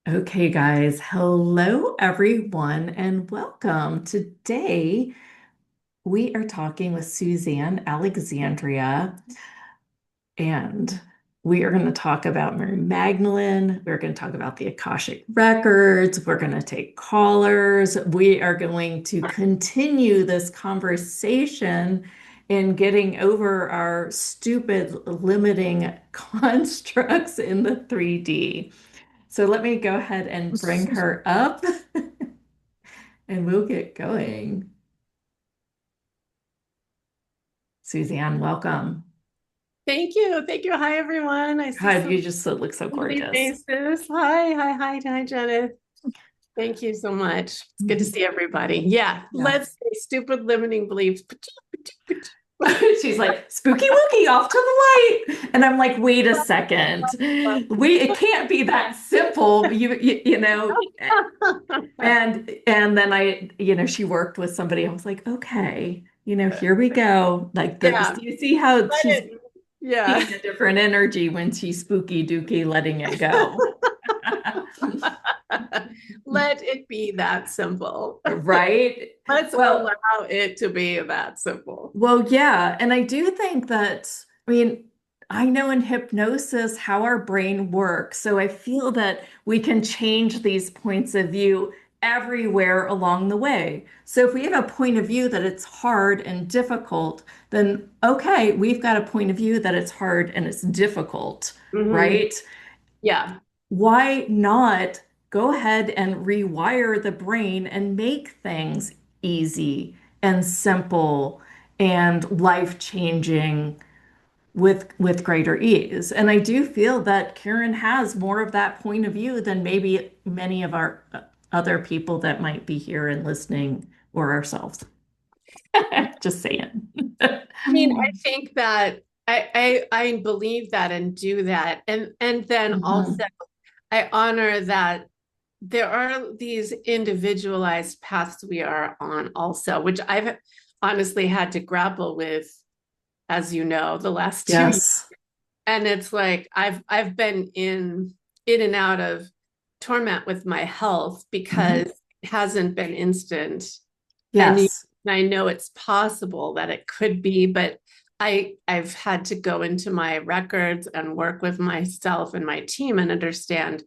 Okay, guys. Hello, everyone, and welcome. Today, we are talking with Suzanne Alexandria, and we are going to talk about Mary Magdalene. We're going to talk about the Akashic records. We're going to take callers. We are going to continue this conversation in getting over our stupid limiting constructs in the 3D. So let me go ahead and bring her up and we'll get going. Suzanne, welcome. Thank you. Thank you. Hi, everyone. I see God, some you just look so lovely gorgeous. faces. Hi, Janet. Thank you so much. It's good to see everybody. Yeah, Yeah. let's say stupid limiting beliefs. She's like, spooky wookie, off to the light. And I'm like, wait a second. It can't be that simple. And then she worked with somebody. I was like, okay, here we go. Like this, Yeah, do you see how let she's it. Yeah. being a different energy when she's spooky dooky letting it go? Let it be that simple. Right? Let's Well, allow it to be that simple. yeah. And I do think that, I know in hypnosis how our brain works. So I feel that we can change these points of view everywhere along the way. So if we have a point of view that it's hard and difficult, then okay, we've got a point of view that it's hard and it's difficult, Hmm. right? Yeah. Why not go ahead and rewire the brain and make things easy and simple and life-changing with greater ease? And I do feel that Karen has more of that point of view than maybe many of our other people that might be here and listening or ourselves. Just saying. I mean, I think that I believe that and do that. And then also Mhm. I honor that there are these individualized paths we are on also, which I've honestly had to grapple with, as you know, the last 2 years. Yes. And it's like I've been in and out of torment with my health Mhm. because it hasn't been instant. And Yes. I know it's possible that it could be, but I've had to go into my records and work with myself and my team and understand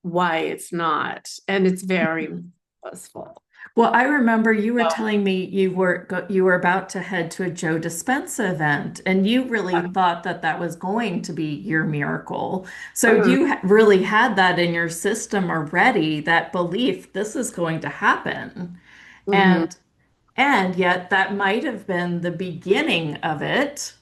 why it's not. And it's very blissful. Well, I remember you were So, telling me you were about to head to a Joe Dispenza event, and you really thought that that was going to be your miracle. So mhm, you really had that in your system already, that belief this is going to happen. mhm. And yet that might have been the beginning of it.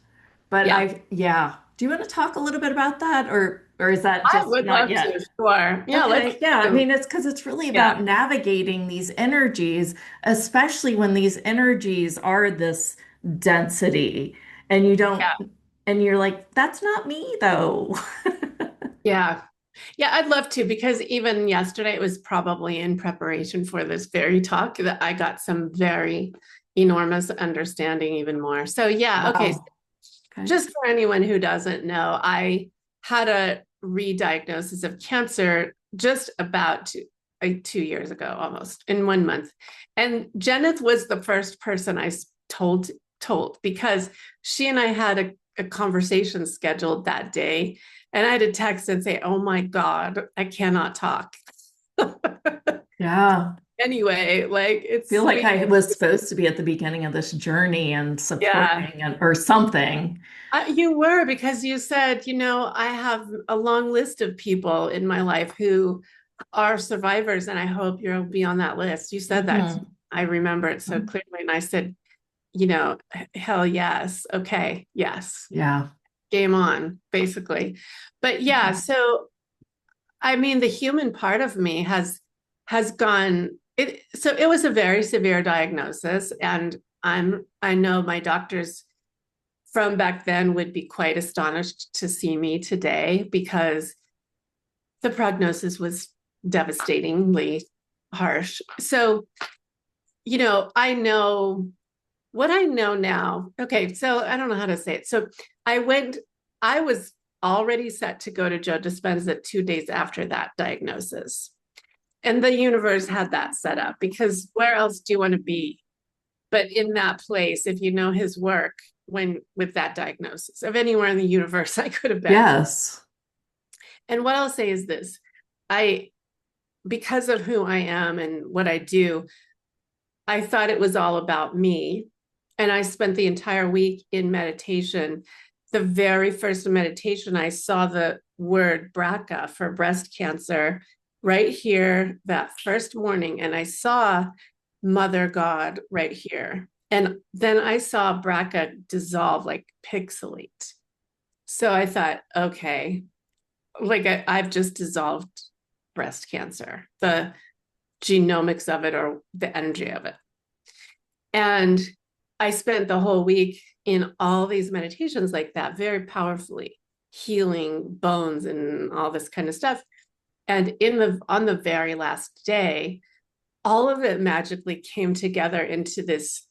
But Yeah, yeah. Do you want to talk a little bit about that, or is that I just would not love to. yet? Sure. Yeah, let's Okay, yeah. I do. mean, it's because it's really about Yeah, navigating these energies, especially when these energies are this density, and you don't, yeah, and you're like, that's not me though. yeah. Yeah, I'd love to because even yesterday it was probably in preparation for this very talk that I got some very enormous understanding even more. So yeah, okay. So Wow. Okay. just for anyone who doesn't know, I had a re-diagnosis of cancer just about 2 years ago, almost in 1 month. And Jenith was the first person I told because she and I had a conversation scheduled that day. And I had to text and say, "Oh my God, I cannot talk." Yeah. Anyway, like it's Feel like sweet. I was supposed to be at the beginning of this journey and Yeah. supporting or something. You were because you said, I have a long list of people in my life who are survivors, and I hope you'll be on that list. You said that. Hmm. I remember it so clearly. And I said, hell yes. Okay. Yes. Yeah. Game on, basically. But yeah, so I mean, the human part of me has gone it. So it was a very severe diagnosis, and I know my doctors from back then would be quite astonished to see me today because the prognosis was devastatingly harsh. So, I know what I know now. Okay, so I don't know how to say it. So I went, I was already set to go to Joe Dispenza 2 days after that diagnosis. And the universe had that set up because where else do you want to be but in that place if you know his work when with that diagnosis of anywhere in the universe I could have been. Yes. And what I'll say is this, I because of who I am and what I do, I thought it was all about me. And I spent the entire week in meditation. The very first meditation, I saw the word BRCA for breast cancer right here that first morning. And I saw Mother God right here. And then I saw BRCA dissolve, like pixelate. So I thought, okay, like I've just dissolved breast cancer, the genomics of it or the energy of it. And I spent the whole week in all these meditations like that, very powerfully healing bones and all this kind of stuff. And in the on the very last day, all of it magically came together into this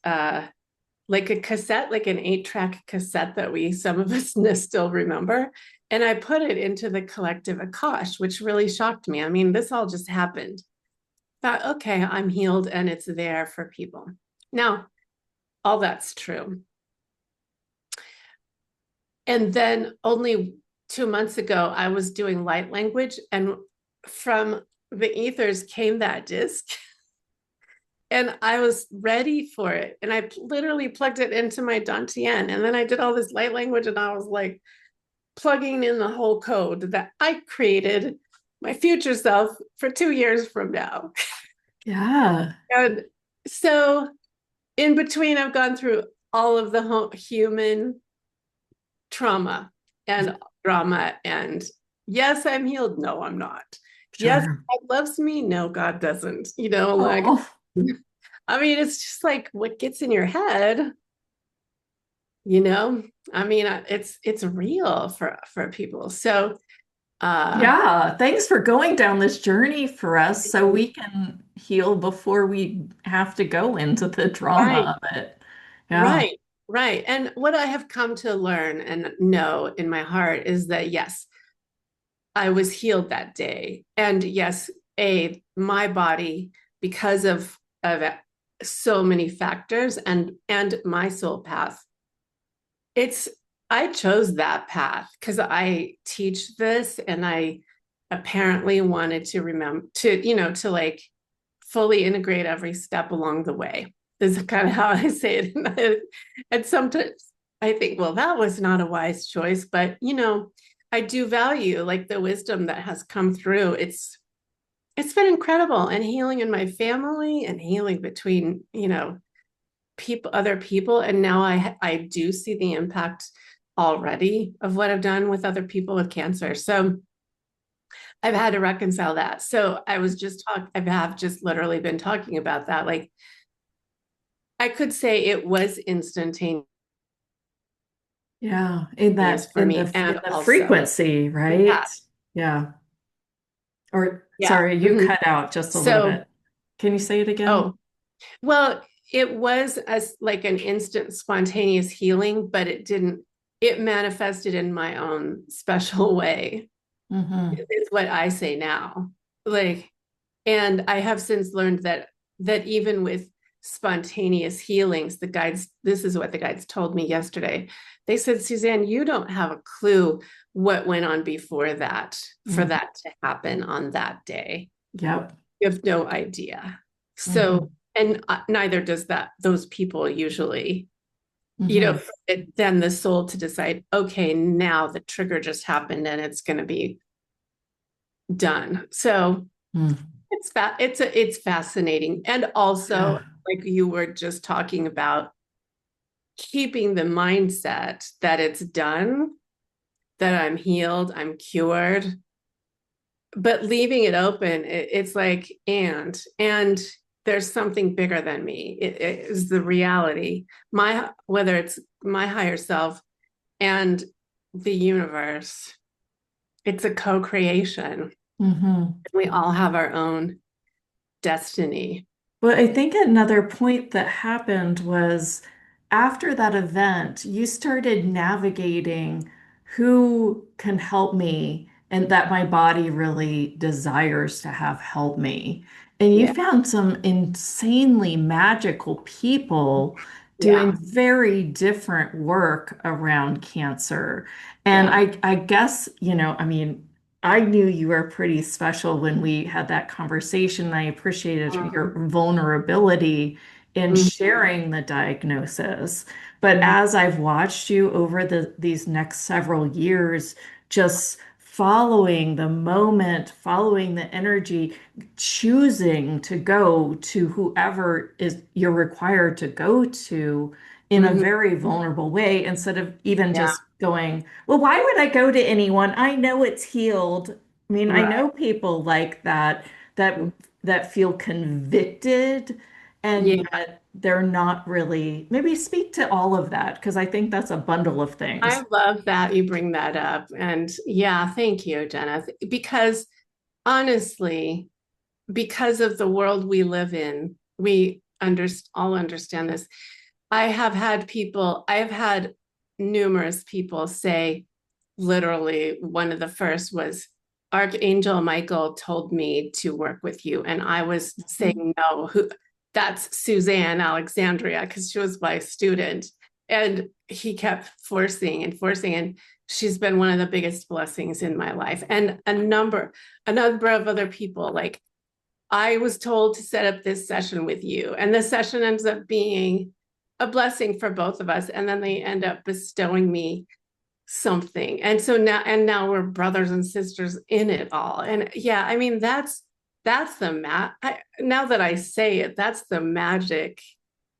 like a cassette, like an 8-track cassette that we some of us still remember. And I put it into the collective Akash, which really shocked me. I mean, this all just happened. Thought, okay, I'm healed and it's there for people. Now, all that's true. And then only 2 months ago, I was doing light language, and from the ethers came that disc, and I was ready for it. And I literally plugged it into my Dantian, and then I did all this light language, and I was like plugging in the whole code that I created my future self for 2 years from now. Yeah. And so in between, I've gone through all of the human trauma and drama. And yes, I'm healed. No, I'm not. Yes, Sure. God loves me. No, God doesn't. You know, like, Oh, I mean, it's just like what gets in your head, you know? I mean, it's real for people. So, uh, yeah. Thanks for going down this journey for us so we can heal before we have to go into the right, drama of it. Yeah. right, right. And what I have come to learn and know in my heart is that yes, I was healed that day. And yes, my body, because of so many factors and my soul path, it's I chose that path because I teach this and I apparently wanted to remember to like fully integrate every step along the way. This is kind of how I say it. And sometimes I think, well, that was not a wise choice, but I do value like the wisdom that has come through. It's been incredible and healing in my family and healing between, people, other people. And now I do see the impact already of what I've done with other people with cancer. So I've had to reconcile that. So I have just literally been talking about that. Like I could say it was instantaneous Yeah. In that for me. And in the also, frequency, yeah, right? Yeah. Or yeah. sorry, you Mhm. cut out just a little So, bit. Can you say it again? oh, well, it was as like an instant spontaneous healing, but it manifested in my own special way, Mm-hmm. is what I say now. Like, and I have since learned that even with spontaneous healings, this is what the guides told me yesterday. They said, Suzanne, you don't have a clue what went on before that for Mm. that to happen on that day. Yep. You have no idea. Mm-hmm. So, and neither does those people usually, Mm-hmm. then the soul to decide, okay, now the trigger just happened and it's going to be done. So Mm. it's fascinating. And also, Yeah. like you were just talking about, keeping the mindset that it's done, that I'm healed, I'm cured, but leaving it open, it's like, and there's something bigger than me. It is the reality. Whether it's my higher self and the universe, it's a co-creation. Mm-hmm. We all have our own destiny. Well, I think another point that happened was after that event, you started navigating who can help me and that my body really desires to have help me. And you Yeah. found some insanely magical people doing Yeah. very different work around cancer. And Yeah. I guess, I mean, I knew you were pretty special when we had that conversation. I appreciated your vulnerability in Mhm. sharing the diagnosis. But Mhm. as I've watched you over these next several years, just following the moment, following the energy, choosing to go to whoever is you're required to go to in a Mhm. very vulnerable way instead of even Yeah. just going, well, why would I go to anyone? I know it's healed. I mean, I Right. know people like that Mhm. that feel convicted and Yeah. yet they're not really. Maybe speak to all of that because I think that's a bundle of I things. love that you bring that up. And yeah, thank you, Jenna. Because honestly, because of the world we live in, we all understand this. I have had numerous people say, literally, one of the first was, Archangel Michael told me to work with you. And I was saying, no, that's Suzanne Alexandria, because she was my student. And he kept forcing and forcing. And she's been one of the biggest blessings in my life. And a number of other people, like I was told to set up this session with you, and the session ends up being a blessing for both of us. And then they end up bestowing me something. And now we're brothers and sisters in it all. And yeah, I mean, that's now that I say it, that's the magic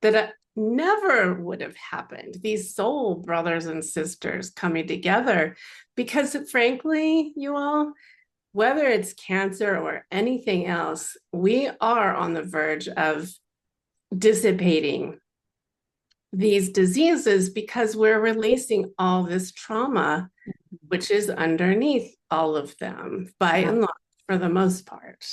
that never would have happened. These soul brothers and sisters coming together, because frankly, you all, whether it's cancer or anything else, we are on the verge of dissipating these diseases because we're releasing all this trauma, which is underneath all of them, by Yeah. and large, for the most part.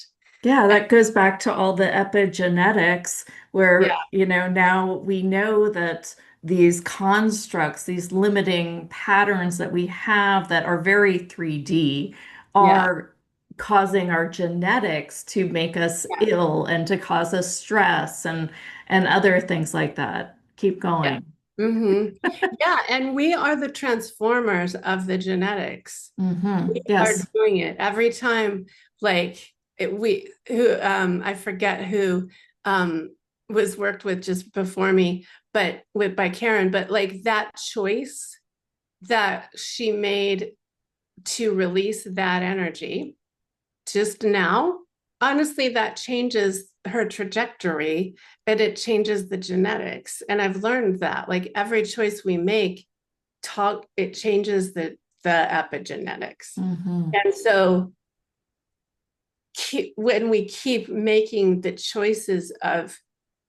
Yeah, And that goes back to all the epigenetics yeah, where, now we know that these constructs, these limiting patterns that we have that are very 3D yeah, are causing our genetics to make us yeah, ill and to cause us stress and other things like that. Keep yeah. going. Hmm. Yeah, and we are the transformers of the genetics. We are Yes. doing it every time. Like I forget who was worked with just before me, but by Karen, but like that choice that she made to release that energy just now, honestly, that changes her trajectory and it changes the genetics. And I've learned that like every choice we make, it changes the epigenetics. Hmm. And so when we keep making the choices of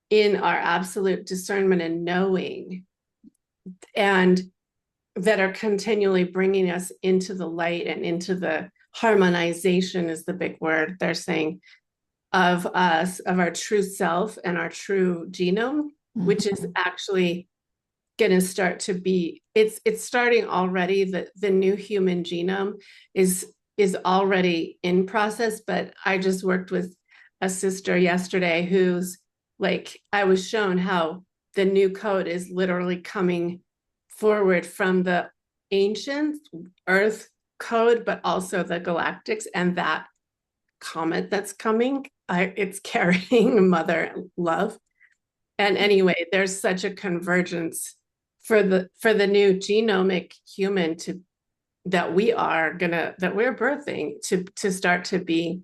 in our absolute discernment and knowing, and that are continually bringing us into the light and into the harmonization is the big word they're saying, of us, of our true self and our true genome, which is Hmm. actually going to start to be, it's starting already. The new human genome is already in process. But I just worked with a sister yesterday who's like, I was shown how the new code is literally coming forward from the ancient earth code, but also the galactics, and that comet that's coming, it's carrying mother love. And anyway, there's such a convergence for the new genomic human to that we're birthing to start to be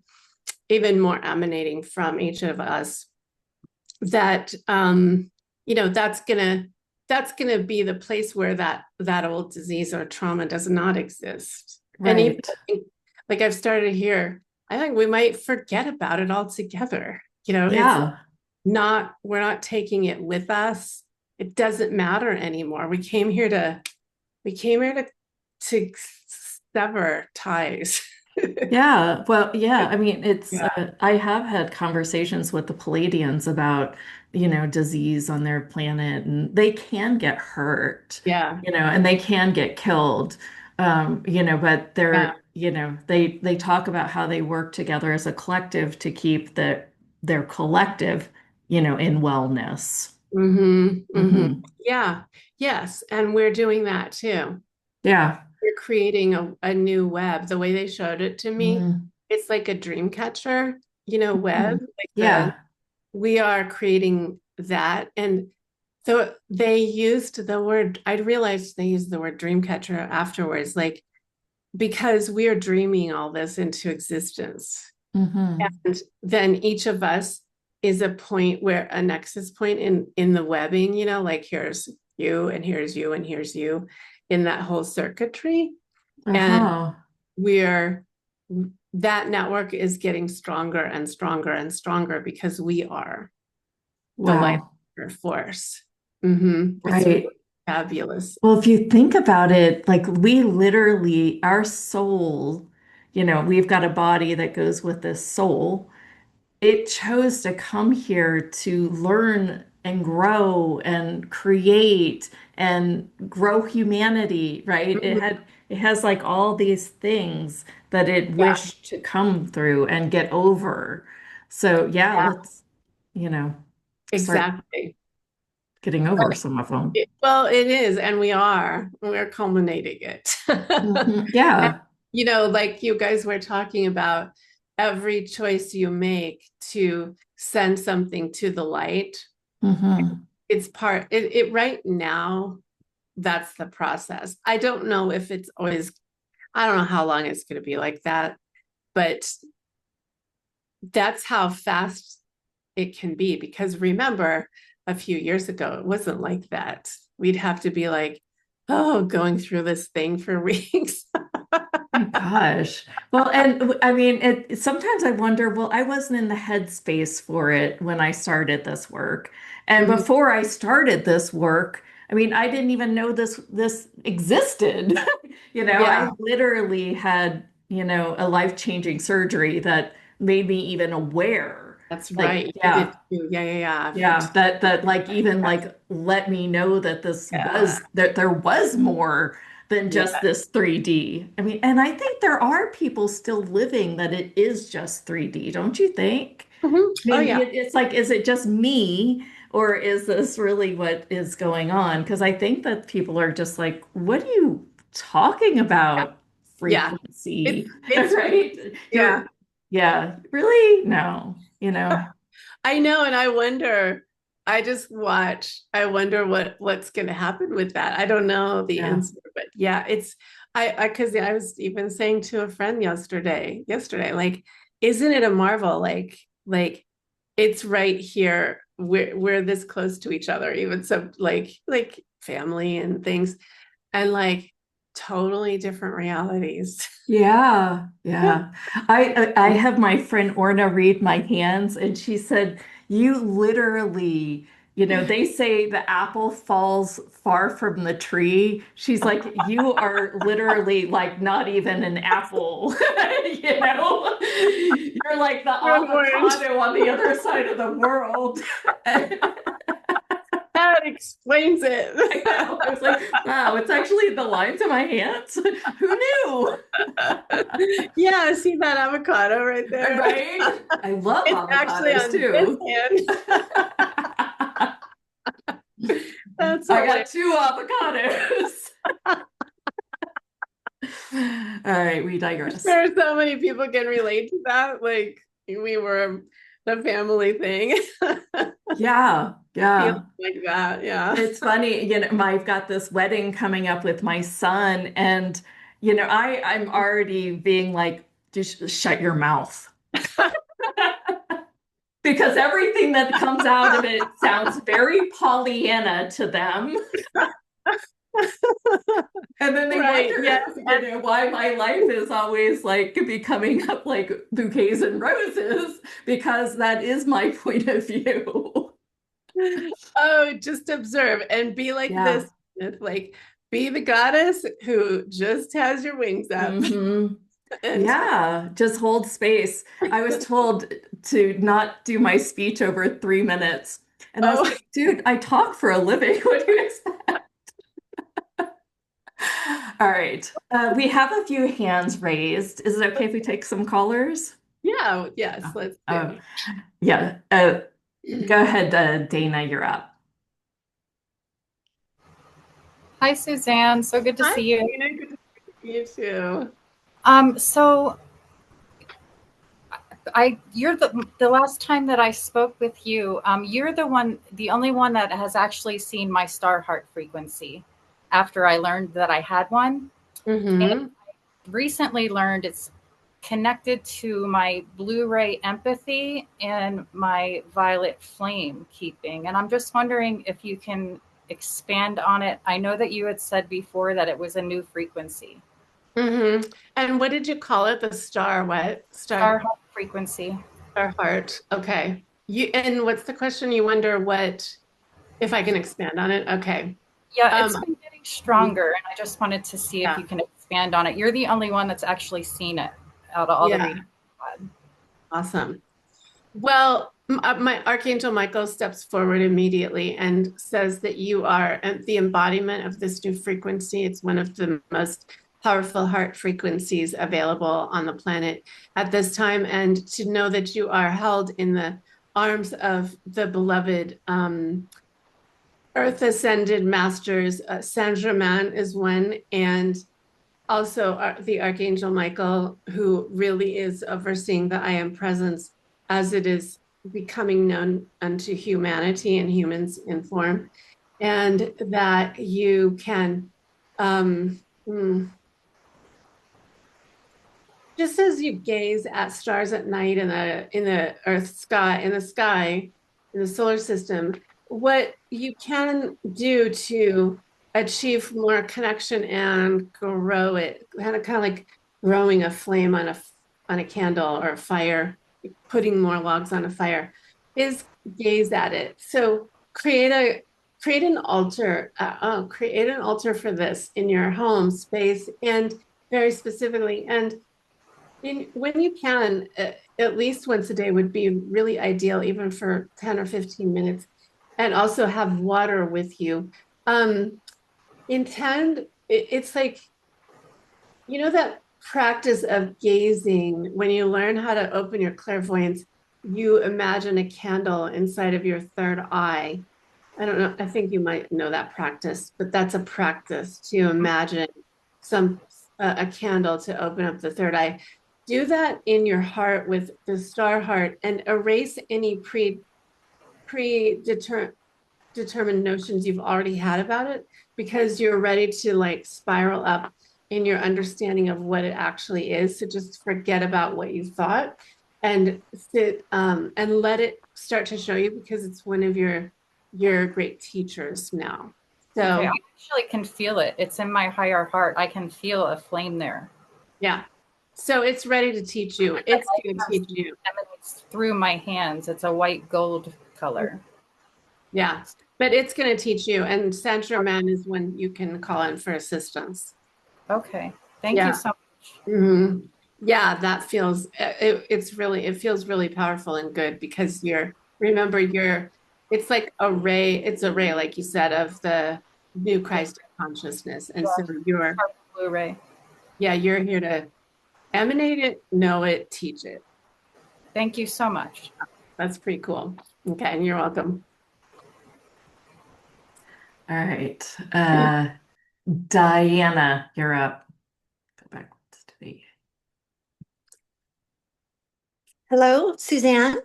even more emanating from each of us, that that's gonna be the place where that old disease or trauma does not exist. And even Right. like I've started here, I think we might forget about it altogether. It's Yeah. not, we're not taking it with us. It doesn't matter anymore. We came here to sever ties. Yeah, well, yeah. I mean, Yeah. I have had conversations with the Palladians about, disease on their planet, and they can get hurt, Yeah. and they can get killed. But Yeah. they talk about how they work together as a collective to keep their collective, in wellness. Yeah. Yes. And we're doing that too. Yeah. We're creating a new web. The way they showed it to me, Mhm. it's like a dream catcher, web, Mhm. like Yeah. we are creating that. And so they used the word, I realized they used the word dream catcher afterwards, like because we are dreaming all this into existence. Hmm. And then each of us is a point where a nexus point in the webbing, like here's you and here's you and here's you in that whole circuitry. And Uh-huh. we're that network is getting stronger and stronger and stronger because we are the light Wow. force. It's really Right. fabulous. Well, if you think about it, like we literally, our soul, we've got a body that goes with this soul. It chose to come here to learn and grow and create and grow humanity, right? Mhm. It has like all these things that it Yeah, wished to come through and get over. So yeah, yeah, let's, you know, start exactly. getting over some of them. Well, it is, and we're culminating it. Hmm. And, Yeah. like you guys were talking about, every choice you make to send something to the light, Hmm. it's it right now, that's the process. I don't know if it's always, I don't know how long it's going to be like that, but that's how fast it can be. Because remember, a few years ago, it wasn't like that. We'd have to be like, oh, going through this thing for weeks. My gosh. Well, and I mean, sometimes I wonder, well, I wasn't in the headspace for it when I started this work. And Mhm. before I started this work, I mean, I didn't even know this existed. I Yeah, literally had, a life-changing surgery that made me even aware. that's Like, right. You did yeah. too. Yeah, yeah, yeah. I've heard. Yeah, that like even like let me know that Yeah, there was more than just yeah. this 3D. I mean, and I think there are people still living that it is just 3D, don't you think? I Oh, mean, yeah. it's like, is it just me or is this really what is going on? Because I think that people are just like, what are you talking about? Yeah. Frequency, It's right? yeah. Yeah, really? No, I know, and I wonder. I wonder what's going to happen with that. I don't know the yeah. answer, but yeah, it's because I was even saying to a friend yesterday, like, isn't it a marvel? Like it's right here. We're this close to each other, even so, like family and things, and like totally different realities. Yeah, yeah. I have my friend Orna read my hands, and she said, "You literally, they say the apple falls far from the tree." She's like, "You are literally like not even an apple, you know? You're like the You're orange. avocado on the other side of the world." That explains I it. know. I was like, "Wow, it's actually the lines of my hands. Who knew?" Yeah, see that avocado right there? Right? I love It's actually avocados on this too. hand. That's I hilarious. got two avocados. All right, we digress. There are so many people can relate to that. Like we were the family thing. Yeah, Feeling yeah. like that. Yeah. It's funny, I've got this wedding coming up with my son, and I'm already being like, just shut your mouth. Because everything that comes out of it sounds very Pollyanna to them. And then they Right. Yes. wonder, why my life is always like becoming up like bouquets and roses, because that is my point of view. Oh, just observe and be like Yeah. this. Like be the goddess who just has your wings up. Hmm. And Yeah. Just hold space. I was told to not do my speech over 3 minutes. And I was oh, like, dude, I talk for a living. What do you expect? All right. We have a few hands raised. Is it okay if we take some callers? Yeah, yes, Oh, let's oh, do. yeah. Go ahead, Dana, you're up. Hi, Suzanne. So good to Hi, see you. Tina. Good to see you too. So you're the last time that I spoke with you. You're the only one that has actually seen my star heart frequency after I learned that I had one. And Mm-hmm. recently learned it's connected to my Blu-ray empathy and my violet flame keeping. And I'm just wondering if you can expand on it. I know that you had said before that it was a new frequency. Mm-hmm. And what did you call it? The star what? Star heart frequency. Star heart. Okay. And what's the question? You wonder what if I can expand on it? Okay. Yeah, it's Um, been getting stronger, and I just wanted to see if yeah, you can expand on it. You're the only one that's actually seen it out of all the yeah, readings I've had. awesome. Well, my Archangel Michael steps forward immediately and says that you are the embodiment of this new frequency. It's one of the most powerful heart frequencies available on the planet at this time. And to know that you are held in the arms of the beloved Earth Ascended Masters, Saint Germain is one, and also the Archangel Michael, who really is overseeing the I am presence as it is becoming known unto humanity and humans in form, and that you can, um, hmm, just as you gaze at stars at night in the earth sky in the solar system, what you can do to achieve more connection and grow it, kind of like growing a flame on a candle or a fire, putting more logs on a fire, is gaze at it. So create an altar, create an altar for this in your home space and very specifically and when you can, at least once a day would be really ideal, even for 10 or 15 minutes, and also have water with you. Um, it's like, that practice of gazing, when you learn how to open your clairvoyance, you imagine a candle inside of your third eye. I don't know, I think you might know that practice, but that's a practice to imagine some a candle to open up the third eye. Do that in your heart with the star heart and erase any predetermined determined notions you've already had about it because you're ready to like spiral up in your understanding of what it actually is. So just forget about what you thought and sit and let it start to show you because it's one of your great teachers now. Okay, I So actually can feel it. It's in my higher heart. I can feel a flame there. yeah. So it's ready to teach you. The It's light going to teach you. emanates through my hands. It's a white gold color. Yeah. But it's going to teach you. And Saint Germain is when you can call in for assistance. Okay, thank you Yeah. so much. hmm Yeah, that feels it feels really powerful and good because remember it's like it's a ray, like you said, of the new Christ consciousness. And so Yeah, Blu-ray. you're here to emanate it, know it, teach it. Thank you so much. That's pretty cool. Okay, and you're welcome. All right. Diana, you're up. Go back to the. Hello, Suzanne.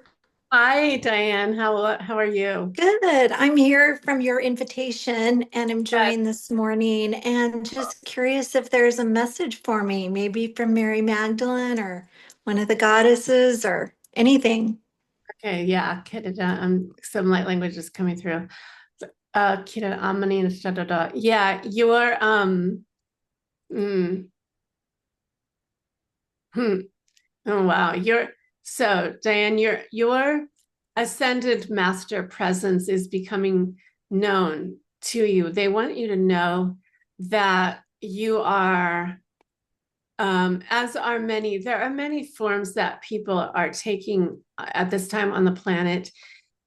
Hi, Diane. How are you? Good. I'm here from your invitation and I'm Good. joined this morning and just curious if there's a message for me, maybe from Mary Magdalene or one of the goddesses or anything. Okay, yeah. Some light language is coming through. Kira Amani and Shadada. Yeah, you're mm, hmm. Oh wow. Diane, your ascended master presence is becoming known to you. They want you to know that you are as are many, there are many forms that people are taking at this time on the planet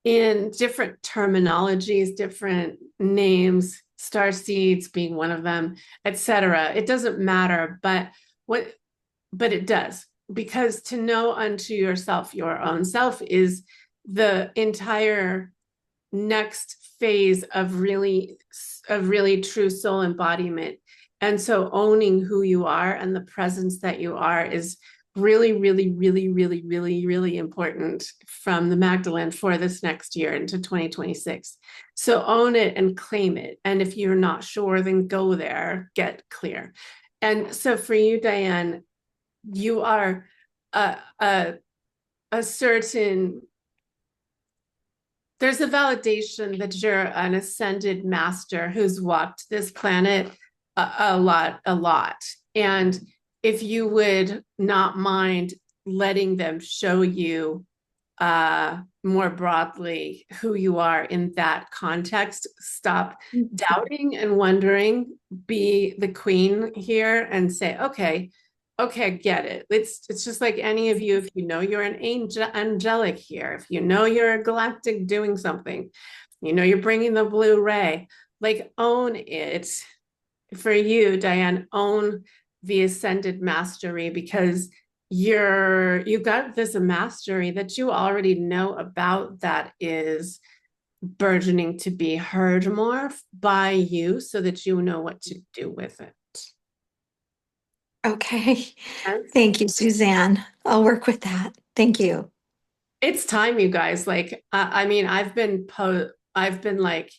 in different terminologies, different names, star seeds being one of them, etc. It doesn't matter, what but it does, because to know unto yourself your own self is the entire next phase of really true soul embodiment. And so owning who you are and the presence that you are is really, really, really, really, really, really important from the Magdalene for this next year into 2026. So own it and claim it. And if you're not sure, then go there, get clear. And so for you, Diane, you are a certain, there's a validation that you're an ascended master who's walked this planet a lot. And if you would not mind letting them show you more broadly who you are in that context, stop doubting and wondering, be the queen here and say, okay, get it. It's just like any of you, if you know you're an angelic here, if you know you're a galactic doing something, you know you're bringing the blue ray, like own it. For you, Diane, own the ascended mastery, because you've got this mastery that you already know about that is burgeoning to be heard more by you so that you know what to do with it. Okay. Yes. Thank you, Suzanne. I'll work with that. Thank you. It's time, you guys. Like, I mean, I've been like,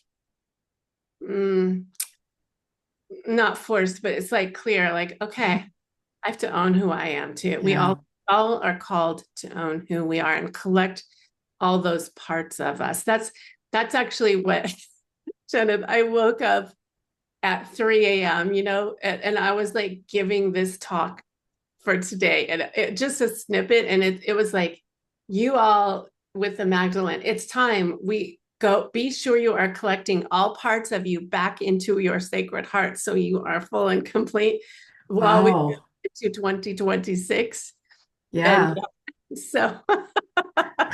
not forced, but it's like clear, like, okay, I have to own who I am too. We all are called to own who we are and collect all those parts of us. That's actually what, Janet, I woke up at 3 a.m., and I was like giving this talk for today, and it just a snippet, and it was like, you all with the Magdalene, it's time we go. Be sure you are collecting all parts of you back into your sacred heart, so you are full and complete while we Wow. to 2026. Yeah. And so God,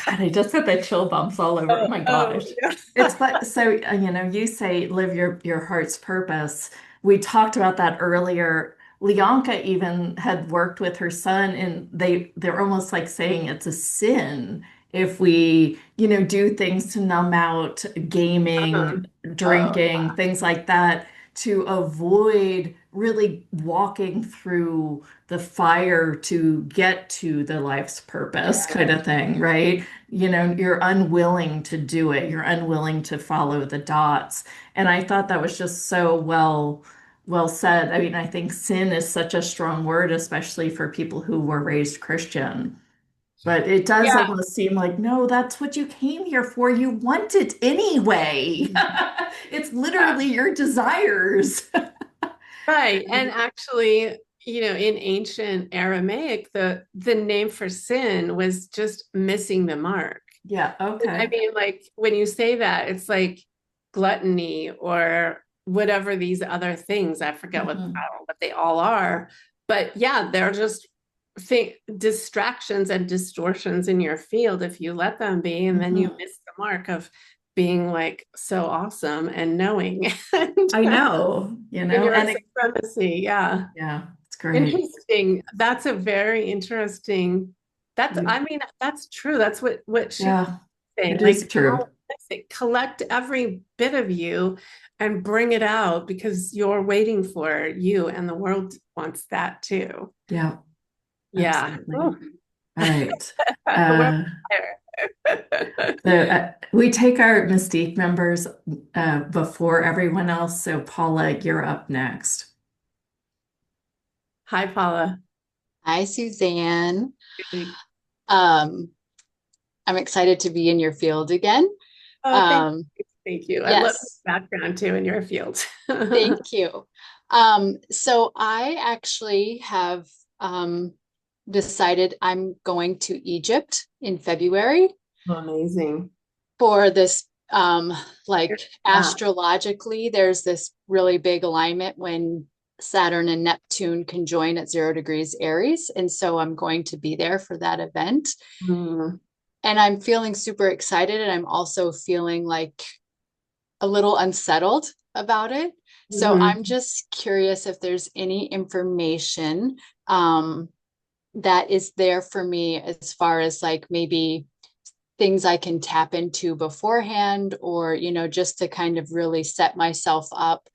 I just got the chill bumps all over. Oh my gosh. yeah. It's but so you say live your heart's purpose. We talked about that earlier. Leonka even had worked with her son, and they're almost like saying it's a sin if we, do things to numb out, gaming, drinking, things like that, to avoid really walking through the fire to get to the life's purpose kind of thing, right? You're unwilling to do it. You're unwilling to follow the dots. And I thought that was just so well said. I mean, I think sin is such a strong word, especially for people who were raised Christian. But it does Yeah. almost seem like, no, that's what you came here for. You want it anyway. It's literally your desires. Right. And actually, in ancient Aramaic, the name for sin was just missing the mark. Yeah, I okay. mean, like when you say that, it's like gluttony or whatever these other things. I forget Mhm. what they all are. But yeah, they're just distractions and distortions in your field if you let them be, and then you Mhm. miss the mark of being like so awesome and knowing and, I know, and your and supremacy. Yeah. yeah, it's great. Interesting. That's a very interesting. I mean, that's true. That's what she's Yeah, saying. it Like, is true. collect every bit of you and bring it out, because you're waiting for you, and the world wants that too. Yeah, Yeah. absolutely. Oh, All right. we're Uh, there. we take our Mystique members before everyone else. So Paula, you're up next. Hi, Paula. Hi, Suzanne. Um, I'm excited to be in your field again. Oh, thank you. I love the Yes, background too in your field. thank you. So I actually have decided I'm going to Egypt in February Amazing. for this, like Yeah. astrologically, there's this really big alignment when Saturn and Neptune conjoin at 0 degrees Aries. And so I'm going to be there for that event. Mm. And I'm feeling super excited. And I'm also feeling like a little unsettled about it. So Mhm. I'm just curious if there's any information that is there for me as far as like maybe things I can tap into beforehand, or, just to kind of really set myself up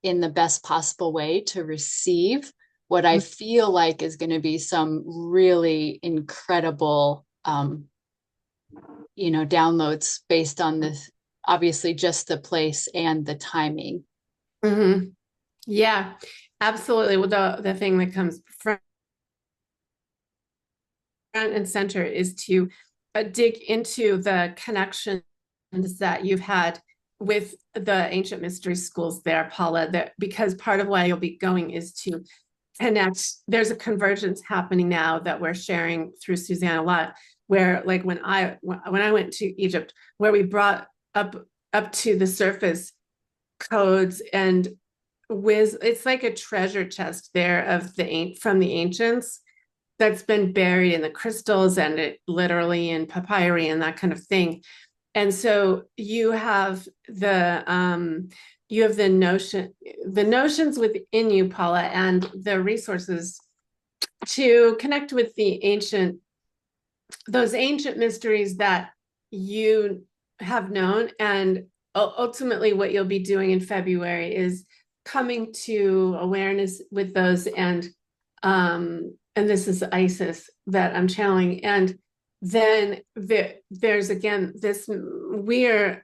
in the best possible way to receive what I feel like is going to be some really incredible, downloads based on this, obviously just the place and the timing. Mhm. Yeah, absolutely. Well, the thing that comes front and center is to dig into the connections that you've had with the ancient mystery schools there, Paula, that because part of why you'll be going is to connect. There's a convergence happening now that we're sharing through Suzanne a lot, where like when I went to Egypt, where we brought up to the surface codes and it's like a treasure chest there of from the ancients that's been buried in the crystals and it literally in papyri and that kind of thing. And so you have the notions within you, Paula, and the resources to connect with those ancient mysteries that you have known. And ultimately what you'll be doing in February is coming to awareness with those, and this is Isis that I'm channeling. And then there's again this we're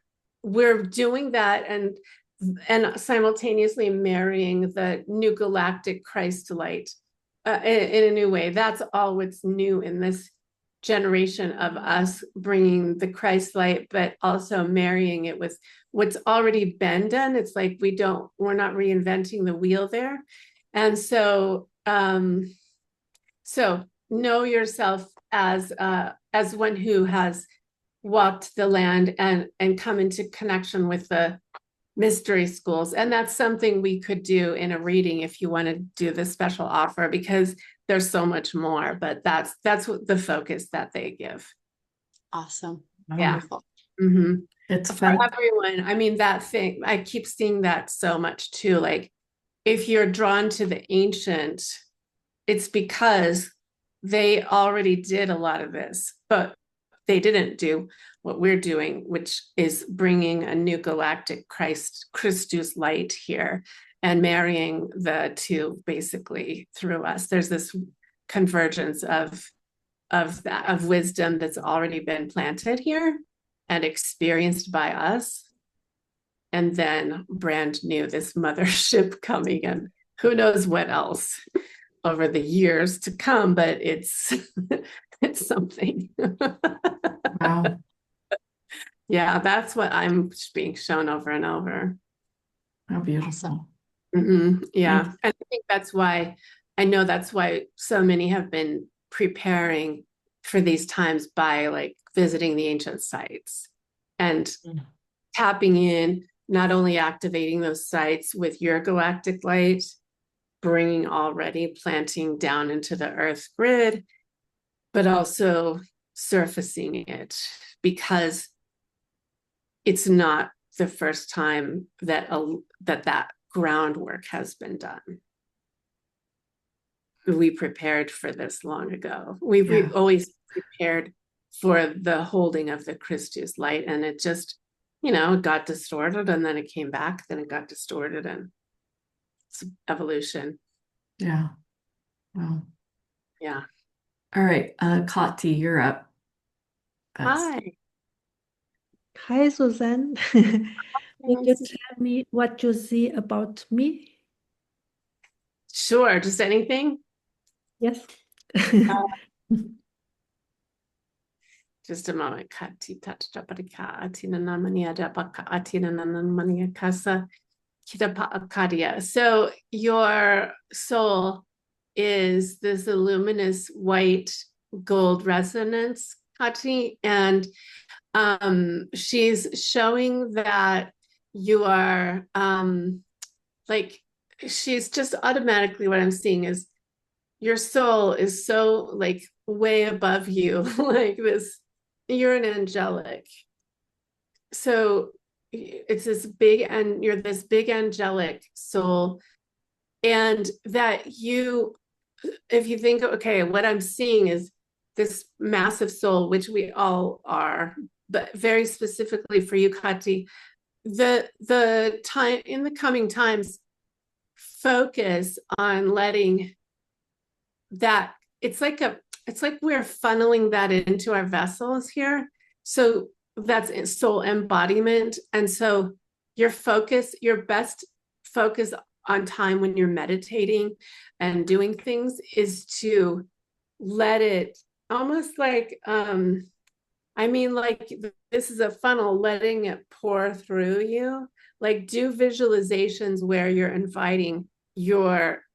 doing that and simultaneously marrying the new galactic Christ light in a new way. That's all what's new in this generation of us bringing the Christ light, but also marrying it with what's already been done. It's like we're not reinventing the wheel there. And so know yourself as one who has walked the land and come into connection with the mystery schools. And that's something we could do in a reading if you want to do the special offer, because there's so much more, but that's what the focus that they give. Awesome. Yeah. Wonderful. Mm-hmm. It's For fun. everyone. I mean, that thing, I keep seeing that so much too. Like if you're drawn to the ancient, it's because they already did a lot of this, but they didn't do what we're doing, which is bringing a new galactic Christus light here and marrying the two basically through us. There's this convergence of wisdom that's already been planted here and experienced by us, and then brand new this mothership coming, and who knows what else over the years to come, but it's it's something. Wow. Yeah, that's what I'm being shown over and over. How beautiful. Awesome. Yeah. And I think that's why so many have been preparing for these times by like visiting the ancient sites and tapping in, not only activating those sites with your galactic light, bringing already planting down into the earth grid, but also surfacing it, because it's not the first time that groundwork has been done. We prepared for this long ago. We've always prepared for the holding of the Christus light, and it just, it got distorted, and then it came back, then it got distorted, and it's evolution. Yeah. Wow. Yeah. All right. Kati, you're up. Hi. Hi, Suzanne. Would you tell me what you see about me? Sure. Just anything. Yes. Just a moment. Kati touched up at Atina Namania Dapaka Atina Namania Casa Kitapa Akadia. So your soul is this luminous white gold resonance, Kati, and she's showing that you are like, she's just automatically, what I'm seeing is your soul is so like way above you, like this, you're an angelic. So it's this big, and you're this big angelic soul, and that you, if you think, okay, what I'm seeing is this massive soul, which we all are, but very specifically for you, Kati, the time in the coming times, focus on letting that, it's like we're funneling that into our vessels here. So that's soul embodiment. And so your best focus on time when you're meditating and doing things is to let it, almost like I mean, like this is a funnel, letting it pour through you. Like, do visualizations where you're inviting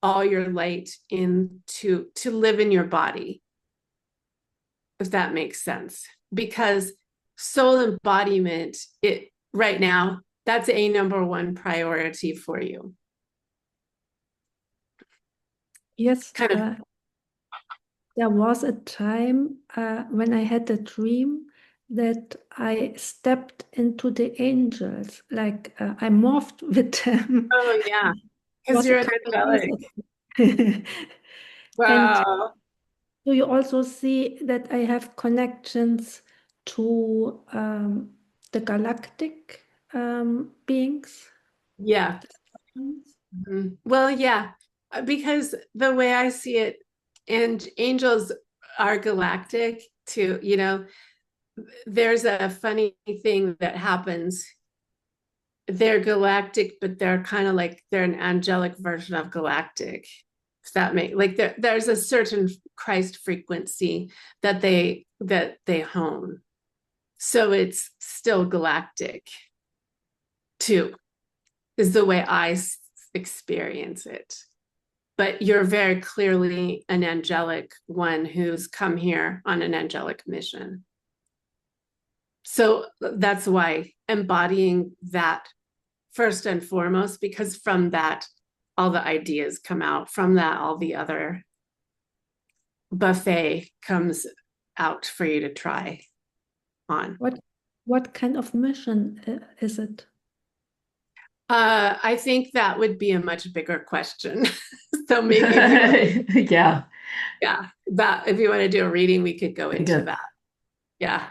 all your light into to live in your body, if that makes sense. Because soul embodiment, it right now, that's a number one priority for you. Yes, Kind of. there was a time when I had a dream that I stepped into the angels, like I morphed with them. Oh yeah, It because was a you're an couple of years angelic. ago. And Wow. do you also see that I have connections to the galactic beings? Yeah. Well, yeah, because the way I see it, and angels are galactic too, there's a funny thing that happens. They're galactic, but they're kind of like they're an angelic version of galactic. If that make like there's a certain Christ frequency that they hone. So it's still galactic too, is the way I experience it. But you're very clearly an angelic one who's come here on an angelic mission. So that's why embodying that first and foremost, because from that, all the ideas come out. From that, all the other buffet comes out for you to try on. What kind of mission is it? I think that would be a much bigger question. So maybe Yeah. yeah, that if you want to do a reading, we could go into Good. that. Yeah.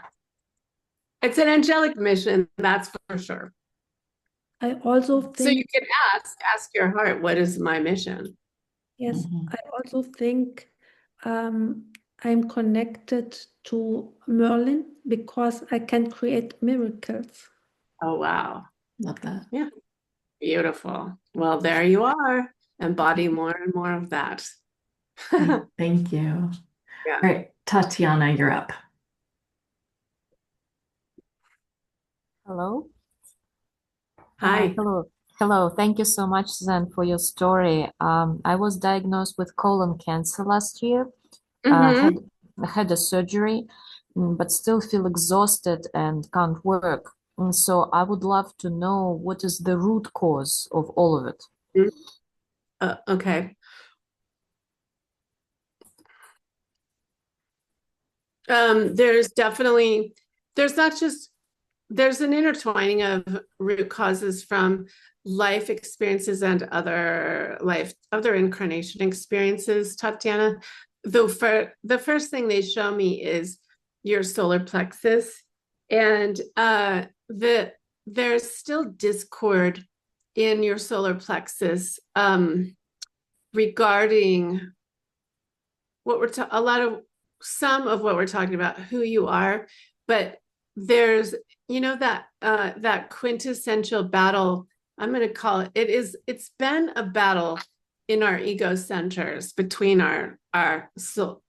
It's an angelic mission, that's for sure. I also So you think, can ask your heart, what is my mission? yes, Mhm. I also think I'm connected to Merlin because I can create miracles. Oh, wow. Love that. Yeah, beautiful. Well, there you are. Embody more and more of that. Thank you. All Yeah. right, Tatiana, you're up. Hello. Hi. Hello. Hello. Thank you so much, Zen, for your story. I was diagnosed with colon cancer last year. Mhm. Had a surgery, but still feel exhausted and can't work. And so I would love to know what is the root cause of all of it. Okay. There's definitely, there's not just, there's an intertwining of root causes from life experiences and other incarnation experiences, Tatiana. Though for the first thing they show me is your solar plexus, and there's still discord in your solar plexus regarding what a lot of some of what we're talking about, who you are, but there's that quintessential battle. I'm going to call it's been a battle in our ego centers between ourselves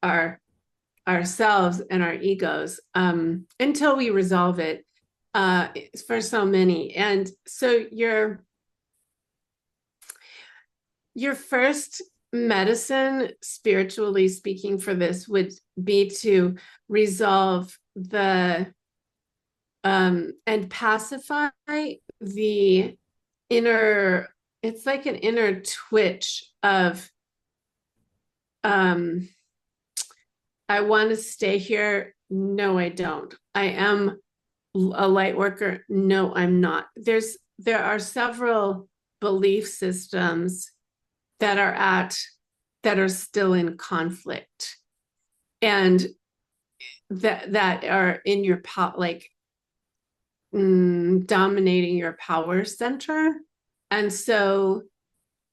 and our egos until we resolve it for so many. And so your first medicine, spiritually speaking, for this would be to resolve and pacify the inner, it's like an inner twitch of, I want to stay here. No, I don't. I am A light worker? No, I'm not. There are several belief systems that are still in conflict, and that are in your like dominating your power center. And so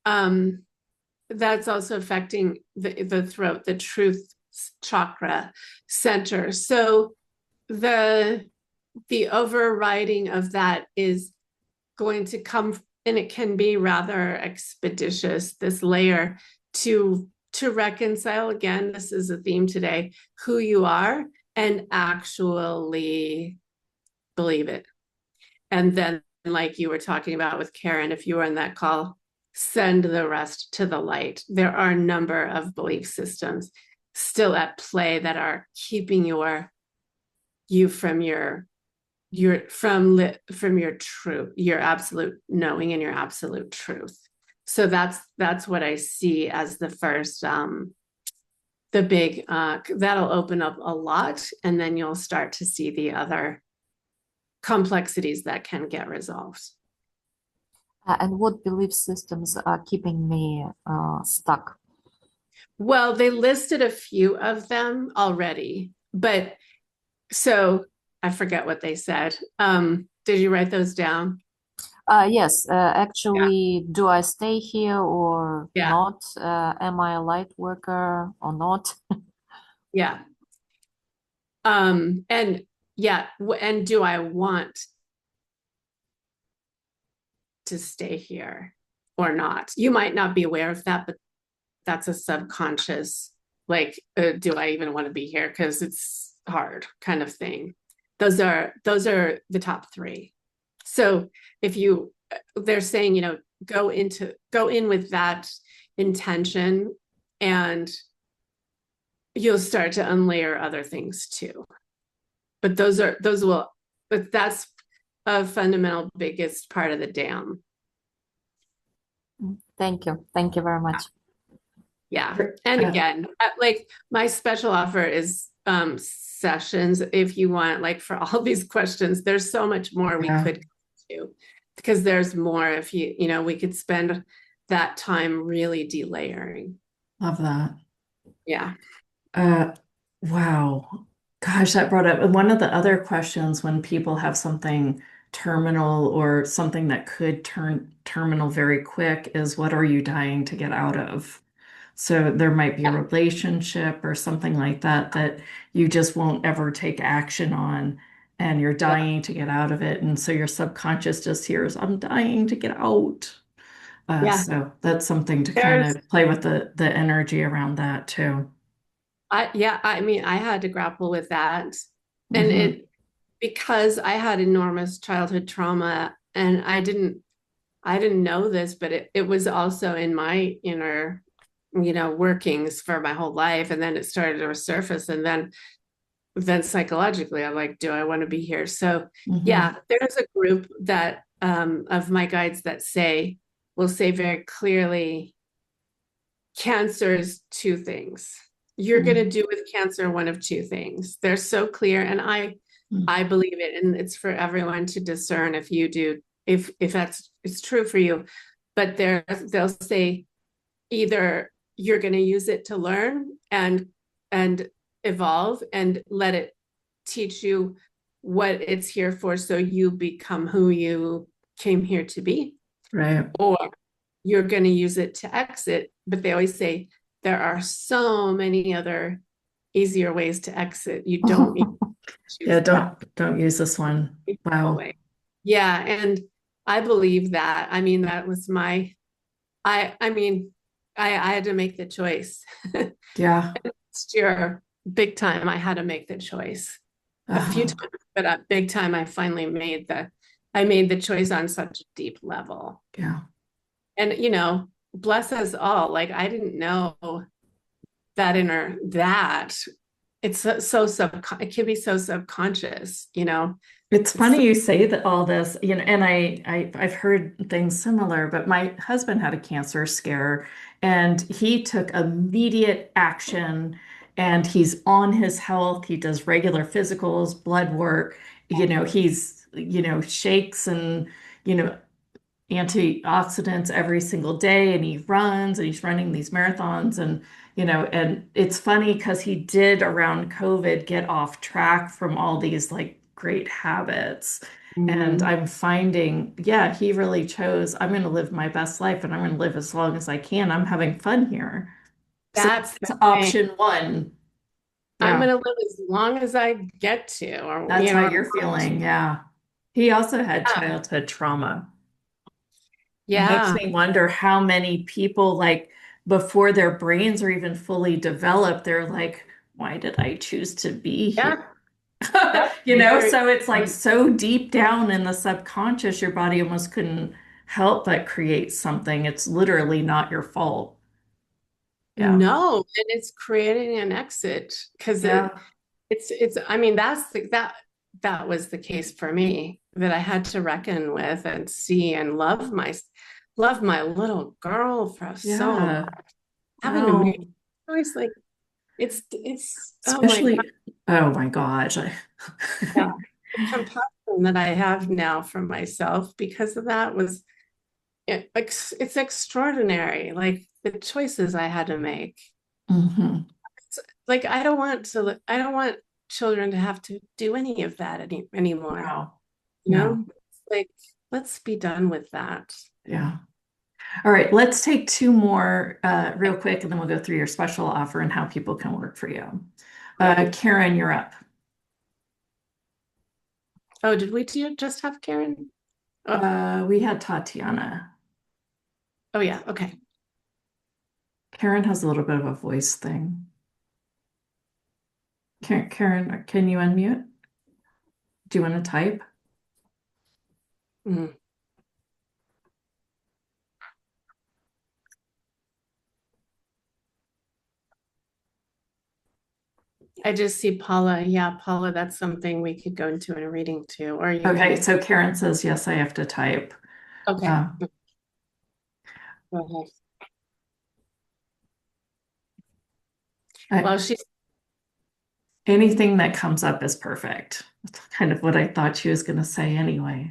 that's also affecting the throat, the truth chakra center. So the overriding of that is going to come, and it can be rather expeditious, this layer to reconcile, again, this is a theme today, who you are, and actually believe it. And then, like you were talking about with Karen, if you were in that call, send the rest to the light. There are a number of belief systems still at play that are keeping you from your truth, your absolute knowing and your absolute truth. So that's what I see as the first the big that'll open up a lot, and then you'll start to see the other complexities that can get resolved. And what belief systems are keeping me stuck? Well, they listed a few of them already, but so I forget what they said. Did you write those down? Yes, actually, do I stay here or Yeah, not? Am I a light worker or not? yeah. And yeah, and do I want to stay here or not? You might not be aware of that, but that's a subconscious, like, do I even want to be here? Because it's hard kind of thing. Those are the top three. So if they're saying, go in with that intention, and you'll start to unlayer other things too. But but that's a fundamental biggest part of the dam. Thank you. Thank you very much. Yeah. And again, like my special offer is sessions if you want, like for all these questions. There's so much more we could do, because there's more if we could spend that time really delayering. Love that. Yeah. Wow. Gosh, that brought up one of the other questions when people have something terminal or something that could turn terminal very quick is, what are you dying to get out of? So there might be a relationship or something like that that you just won't ever take action on, and you're dying to get out of it. And so your subconscious just hears, I'm dying to get out. Yeah. So that's something to kind of play with the energy around that too. I mean, I had to grapple with that. And because I had enormous childhood trauma, and I didn't know this, but it was also in my inner, workings for my whole life. And then it started to resurface. And then psychologically, I'm like, do I want to be here? So yeah, there's a group that of my guides that will say very clearly, cancer is two things. You're going to do with cancer one of two things. They're so clear, and I believe it, and it's for everyone to discern if you do, if it's true for you. But they'll say either you're going to use it to learn and evolve and let it teach you what it's here for, so you become who you came here to be, Right. or you're going to use it to exit. But they always say there are so many other easier ways to exit. You don't need to Yeah, don't use this one. Wow. Yeah, and I believe that. I mean, that was I mean, I had to make the choice. Yeah. Last year, big time, I had to make the choice. A few times, but at big time, I finally made the choice on such a deep level. Yeah. And bless us all. Like, I didn't know that it's it can be so subconscious. It's funny you say that all this, and I've heard things similar, but my husband had a cancer scare and he took immediate action and he's on his health. He does regular physicals, blood work. He's, shakes and, you know, antioxidants every single day, and he runs, and he's running these marathons. And it's funny because he did around COVID get off track from all these like great habits. And I'm finding, yeah, he really chose, I'm going to live my best life and I'm going to live as long as I can. I'm having fun here. So That's that's the thing. option one. I'm Yeah, going to live as long as I get to, or, that's you how know, you're feeling. Yeah. He also had childhood trauma. It makes yeah, me wonder how many people, like, before their brains are even fully developed, they're like, why did I choose to be yeah, here? that's very, So it's like so deep down in the subconscious, your body almost couldn't help but create something. It's literally not your fault. Yeah. no, and it's creating an exit because Yeah. I mean, that was the case for me, that I had to reckon with and see and love my little girl for so long. Yeah. Having to make No. a choice, like it's oh my God, Especially, oh my gosh. yeah. The compassion that I have now for myself because of that was it's extraordinary. Like the choices I had to make. Mhm. It's, like I don't want children to have to do any of that anymore. No. You No. know, it's like let's be done with that. Yeah. All right, let's take two more real quick, and then we'll go through your special offer and how people can work for you. Right. Karen, you're up. Oh, did we just have Karen? Oh, We had Tatiana. oh yeah. Okay. Karen has a little bit of a voice thing. Karen, can you unmute? Do you want to type? Mhm. I just see Paula. Yeah, Paula, that's something we could go into in a reading too, or you Okay, can. so Karen says, yes, I have to type. Okay. Uh, Go ahead. I, Well, she's anything that comes up is perfect. That's kind of what I thought she was going to say anyway.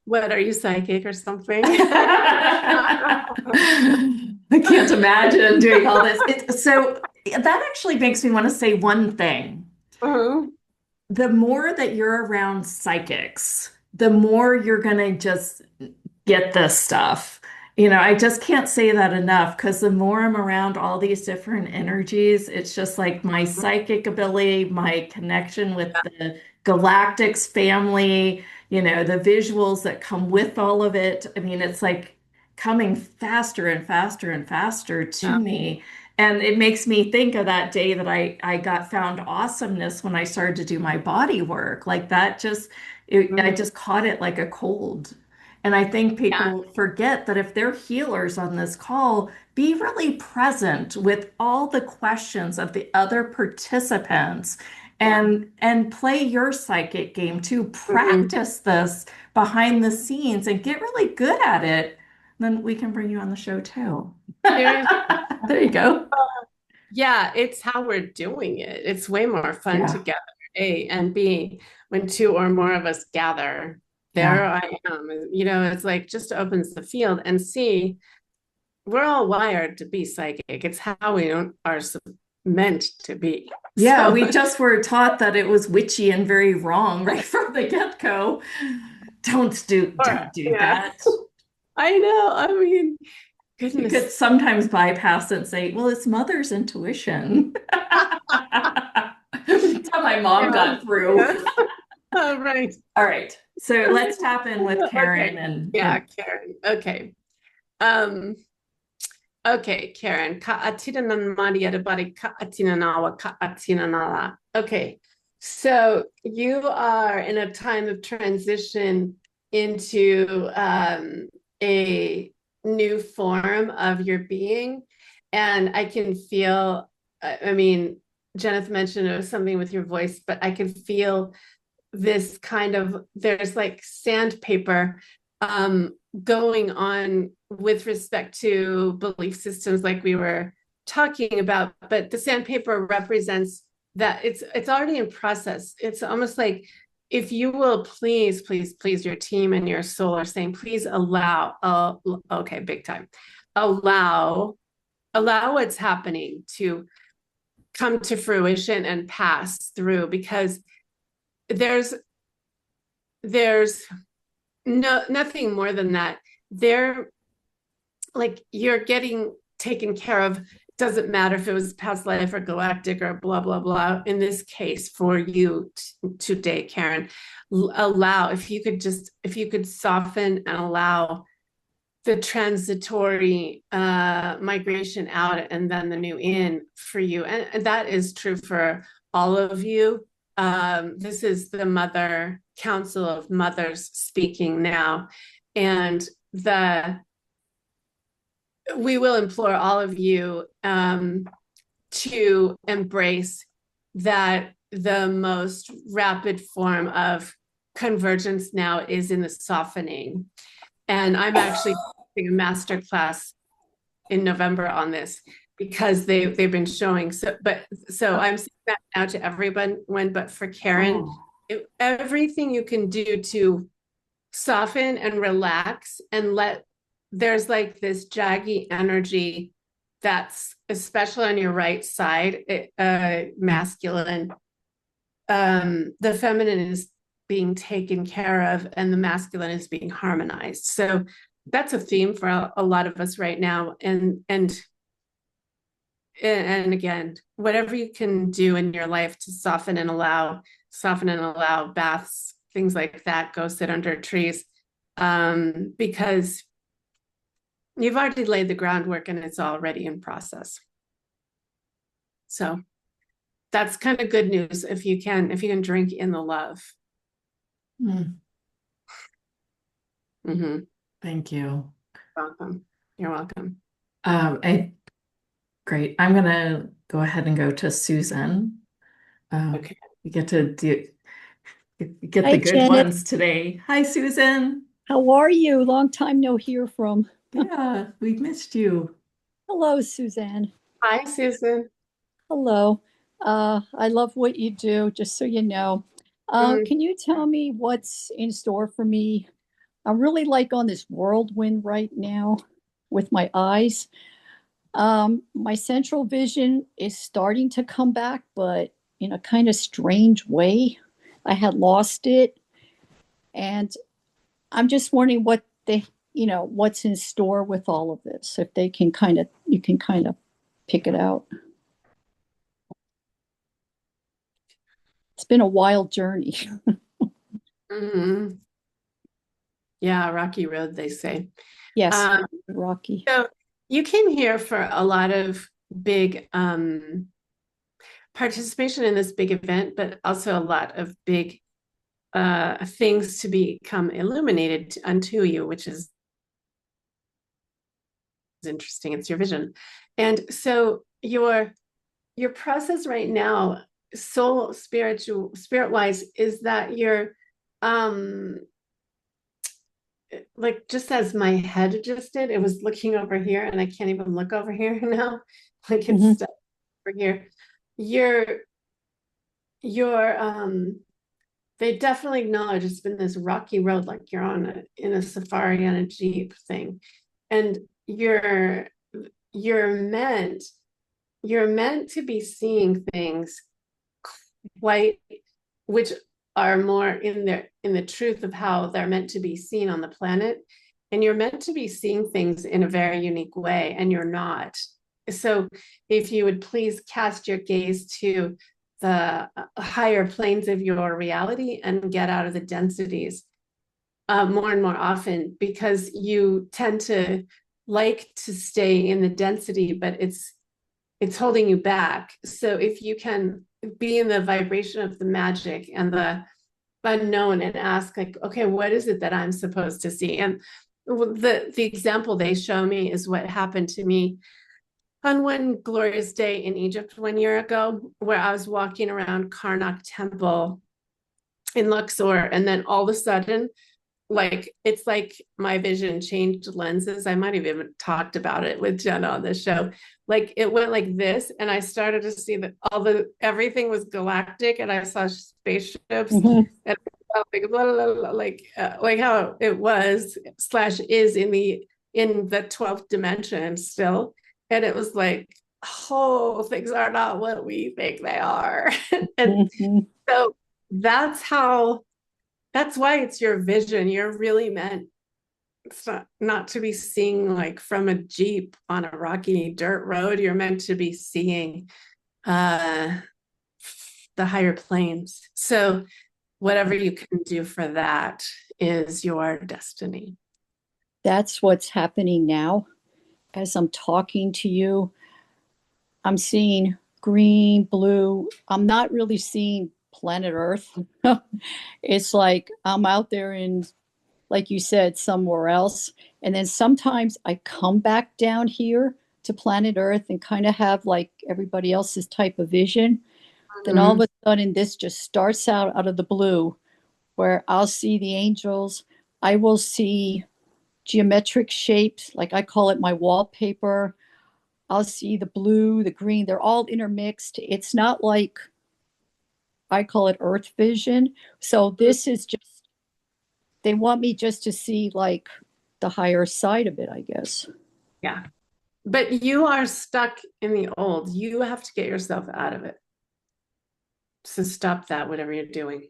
what, are you psychic or something? I can't imagine doing all this. So that actually makes me want to say one thing. Mhm. The more that you're around psychics, the more you're going to just get this stuff. I just can't say that enough because the more I'm around all these different energies, it's just like my psychic ability, my connection with the galactics family, the visuals that come with all of it. I mean, it's like coming faster and faster and faster to Yeah. me. And it makes me think of that day that I got found awesomeness when I started to do my body work. Like that I Mhm. just caught it like a cold. And I think Yeah. people forget that if they're healers on this call, be really present with all the questions of the other participants Yeah. and play your psychic game to Mhm. practice this behind the scenes and get really good at it. Then we can bring you on the show too. Seriously. There you go. Yeah, it's how we're doing it. It's way more fun Yeah. together. A and B, when two or more of us gather, there Yeah. I am. It's like just opens the field. And C, we're all wired to be psychic. It's how we are meant to be. Yeah, So we just were taught that it was witchy and very wrong right from the get-go. Don't do yeah, that. I know. I mean, You could goodness. sometimes bypass it and say, well, it's mother's intuition. That's how my mom Yeah, got through. yeah. Oh, right. All right. So let's tap in with Karen Okay. Yeah, and Karen. Okay. Um, okay, Karen. Ka'atina nan maria de bari ka'atina nawa ka'atina nala. Okay. So you are in a time of transition into a new form of your being. And I can feel, I mean, Jeneth mentioned it was something with your voice, but I can feel this kind of, there's like sandpaper going on with respect to belief systems like we were talking about, but the sandpaper represents that it's already in process. It's almost like if you will please, please, please, your team and your soul are saying, please allow, okay, big time, allow what's happening to come to fruition and pass through, because there's nothing more than that. They're like, you're getting taken care of. Doesn't matter if it was past life or galactic or blah blah blah. In this case, for you today, Karen, allow, if you could soften and allow the transitory migration out and then the new in for you, and that is true for all of you. This is the Mother Council of Mothers speaking now, and we will implore all of you to embrace that the most rapid form of convergence now is in the softening. And I'm actually doing a master class in November on this, because they've been showing. So I'm saying that now to everyone, but for Karen, everything you can do to soften and relax and there's like this jaggy energy that's especially on your right side, masculine. The feminine is being taken care of and the masculine is being harmonized. So that's a theme for a lot of us right now. And again, whatever you can do in your life to soften and allow baths, things like that, go sit under trees, because you've already laid the groundwork and it's already in process. So that's kind of good news if you can drink in the love. Mm-hmm. Thank you. Welcome. You're welcome. Great. I'm gonna go ahead and go to Susan. Okay. We get to get Hi, the good Janet. ones today. Hi, Susan. How are you? Long time no hear from. Yeah, we've missed you. Hello, Suzanne. Hi, Susan. Hello. I love what you do, just so you know. Can you tell me what's in store for me? I'm really like on this whirlwind right now with my eyes. My central vision is starting to come back, but in a kind of strange way. I had lost it. And I'm just wondering what's in store with all of this, if you can kind of pick it out. It's been a wild journey. Mm-hmm. Yeah, rocky road, they say. Yes, rocky. So you came here for a lot of big participation in this big event, but also a lot of big things to become illuminated unto you, which is interesting. It's your vision. And so your process right now, soul, spirit wise, is that you're like, just as my head just did, it was looking over here and I can't even look over here now. Like, it's stuck over here. They definitely acknowledge it's been this rocky road, like you're in a safari on a Jeep thing. And you're meant to be seeing things which are more in the truth of how they're meant to be seen on the planet. And you're meant to be seeing things in a very unique way, and you're not. So if you would please cast your gaze to the higher planes of your reality and get out of the densities more and more often, because you tend to like to stay in the density, but it's holding you back. So if you can be in the vibration of the magic and the unknown and ask, like, okay, what is it that I'm supposed to see? And the example they show me is what happened to me on one glorious day in Egypt 1 year ago, where I was walking around Karnak Temple in Luxor, and then all of a sudden like it's like my vision changed lenses. I might have even talked about it with Jenna on the show. Like it went like this, and I started to see that everything was galactic, and I saw spaceships, Mhm. and like blah, blah, blah, like how it was slash is in the 12th dimension still, and it was like, oh, things are not what we think they are, and Mhm. so that's how. That's why it's your vision. You're really meant, it's not to be seeing like from a Jeep on a rocky dirt road. You're meant to be seeing uh the higher planes. So whatever you can do for that is your destiny. That's what's happening now. As I'm talking to you, I'm seeing green, blue. I'm not really seeing planet Earth. It's like I'm out there in, like you said, somewhere else. And then sometimes I come back down here to planet Earth and kind of have like everybody else's type of vision. Then all of a sudden, this just starts out of the blue, where I'll see the angels. I will see geometric shapes, like I call it my wallpaper. I'll see the blue, the green, they're all intermixed. It's not like I call it earth vision. So this is just, they want me just to see like the higher side of it, I guess. Yeah. But you are stuck in the old. You have to get yourself out of it. So stop that, whatever you're doing.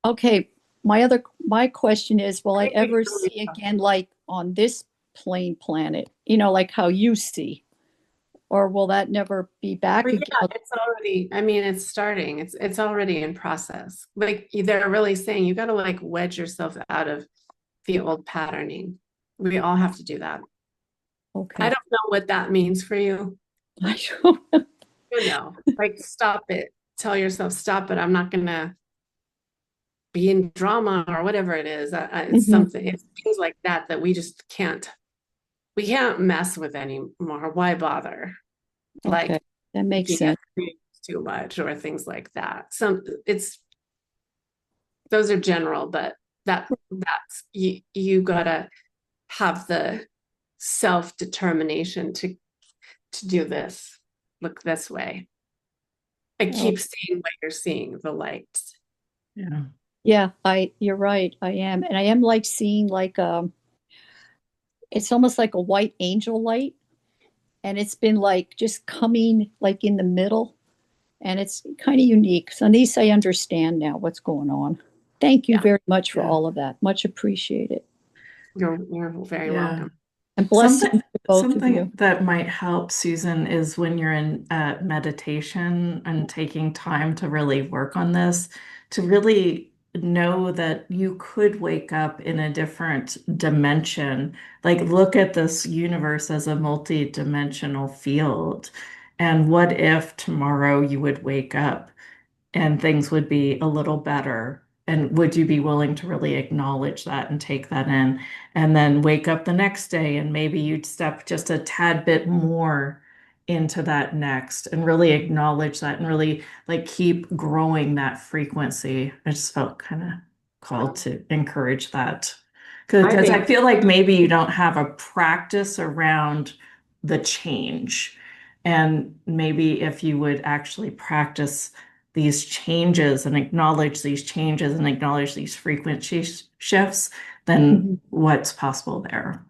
Okay, my question is, will I ever see again like on this plane planet, like how you see? Or will that never be back But again? yeah, it's already, I mean, it's starting. It's already in process. Like they're really saying you got to like wedge yourself out of the old patterning. We all have to do that. I Okay. don't know what that means for you. I don't, You know, like stop it. Tell yourself, stop it. I'm not gonna be in drama or whatever it is. It's Mhm. something, it's things like that that we just can't, we can't mess with anymore. Why bother? Okay, Like that makes looking at sense. things too much or things like that. It's those are general, but that's you gotta have the self-determination to do this, look this way. I Oh, keep seeing what you're seeing, the lights. Yeah. yeah, you're right. I am. And I am like seeing like it's almost like a white angel light. And it's been like just coming like in the middle. And it's kind of unique. So at least I understand now what's going on. Thank you Yeah, very much for Yeah. all of that. Much appreciated. you're very Yeah. welcome. And blessings Something to both of something you. that might help, Susan, is when you're in meditation and taking time to really work on this, to really know that you could wake up in a different dimension. Like look at this universe as a multi-dimensional field. And what if tomorrow you would wake up and things would be a little better? And would you be willing to really acknowledge that and take that in? And then wake up the next day and maybe you'd step just a tad bit more into that next and really acknowledge that and really like keep growing that frequency. I just felt kind of called to encourage that I because I think feel like maybe you don't have a practice around the change. And maybe if you would actually practice these changes and acknowledge these changes and acknowledge these frequency shifts, then Mhm. what's possible there?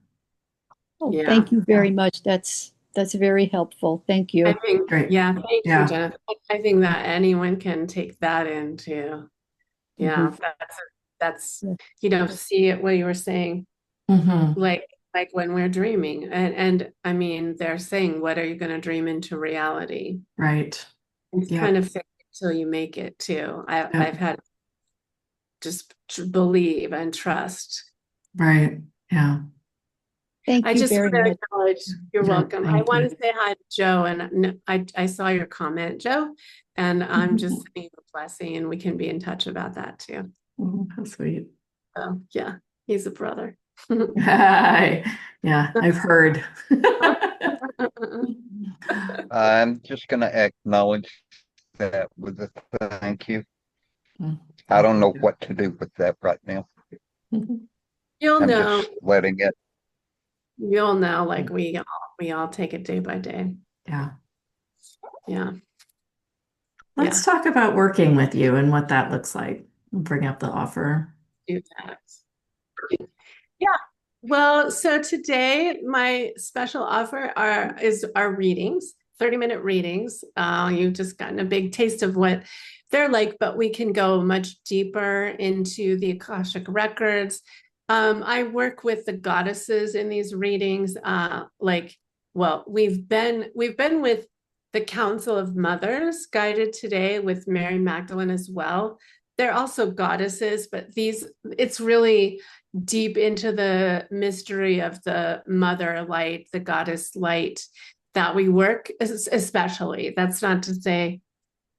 Oh, yeah. thank you Yeah, very much. That's very helpful. Thank I you. think great. yeah, thank you, Yeah. Jennifer. I think that anyone can take that into Mhm. yeah, that's see it what you were saying, Hmm. like when we're dreaming. And I mean they're saying what are you gonna dream into reality? Right. It's kind Yep. of fake it till you make it too. Yep. I've had just believe and trust. Right. Yeah. Thank I you just very want to much. acknowledge you're Yeah. welcome. I Thank want you. to say hi to Joe, and I saw your comment, Joe, and I'm just sending you a blessing, and we can be in touch about that too. Oh, how sweet. So yeah, he's a brother. Hi. Yeah, I've heard. I'm just going to acknowledge that with a thank you. I Thank don't know you. what to do with that right now. You'll I'm know. just letting it. You'll know. Like we all take it day by day. Yeah. Yeah. Let's Yeah. talk about working with you and what that looks like. Bring up the offer. Do that. Yeah. Well, so today my special offer is our readings, 30-minute readings. You've just gotten a big taste of what they're like, but we can go much deeper into the Akashic records. I work with the goddesses in these readings. We've been with the Council of Mothers guided today with Mary Magdalene as well. They're also goddesses, but it's really deep into the mystery of the mother light, the goddess light that we work, especially. That's not to say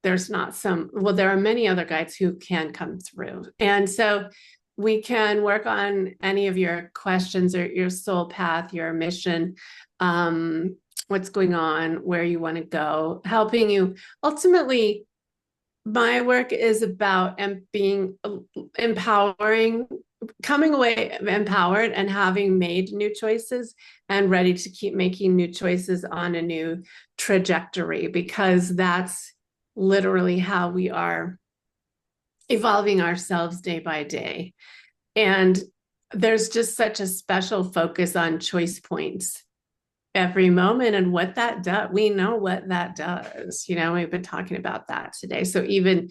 there's not there are many other guides who can come through. And so we can work on any of your questions or your soul path, your mission, what's going on, where you want to go, helping you. Ultimately, my work is about being empowering, coming away empowered and having made new choices and ready to keep making new choices on a new trajectory, because that's literally how we are evolving ourselves day by day. And there's just such a special focus on choice points every moment and what that does. We know what that does. We've been talking about that today. So even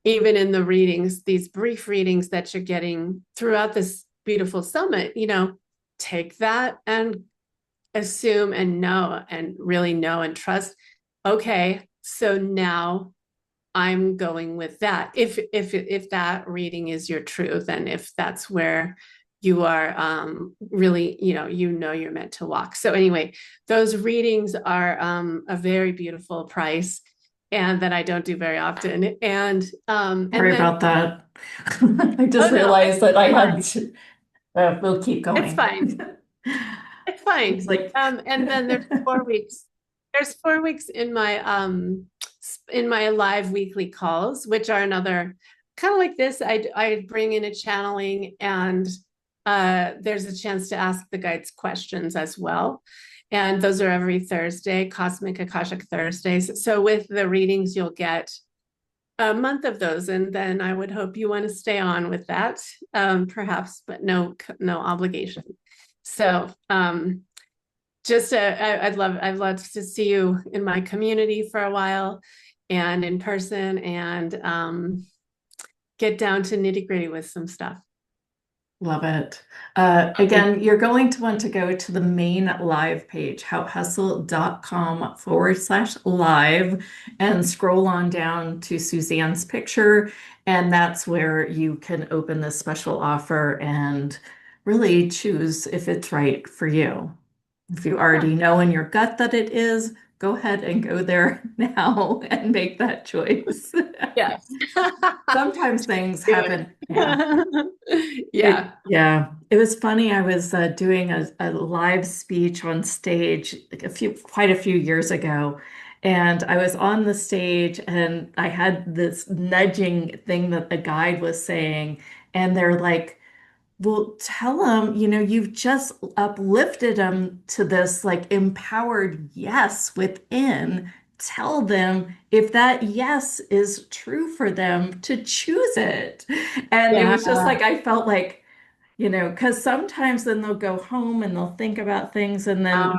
in the readings, these brief readings that you're getting throughout this beautiful summit, take that and assume and know and really know and trust. Okay, so now I'm going with that. If that reading is your truth, and if that's where you are really, you're meant to walk. So anyway, those readings are a very beautiful price, and that I don't do very often. And Sorry about that. I just oh no, realized that I had to, we'll keep it's going. fine. It's fine. It's like And then there's 4 weeks. There's 4 weeks in my live weekly calls, which are another kind of like this. I bring in a channeling, and there's a chance to ask the guides questions as well. And those are every Thursday, Cosmic Akashic Thursdays. So with the readings, you'll get a month of those, and then I would hope you want to stay on with that, perhaps, but no obligation. So I'd love to see you in my community for a while, and in person, and get down to nitty gritty with some stuff. Love it. Again, you're going to want to go to the main live page, houthustle.com/live, and scroll on down to Suzanne's picture. And that's where you can open this special offer and really choose if it's right for you. If you already know in your gut that it is, go ahead and go there now and make that choice. Yes. Sometimes things happen. Yeah. Yeah. It was funny. I was doing a live speech on stage quite a few years ago, and I was on the stage, and I had this nudging thing that the guide was saying, and they're like, well, tell them, you've just uplifted them to this like empowered yes within. Tell them if that yes is true for them to choose it. And it Yeah. was just like, I felt like, because sometimes then they'll go home and they'll think about things, and then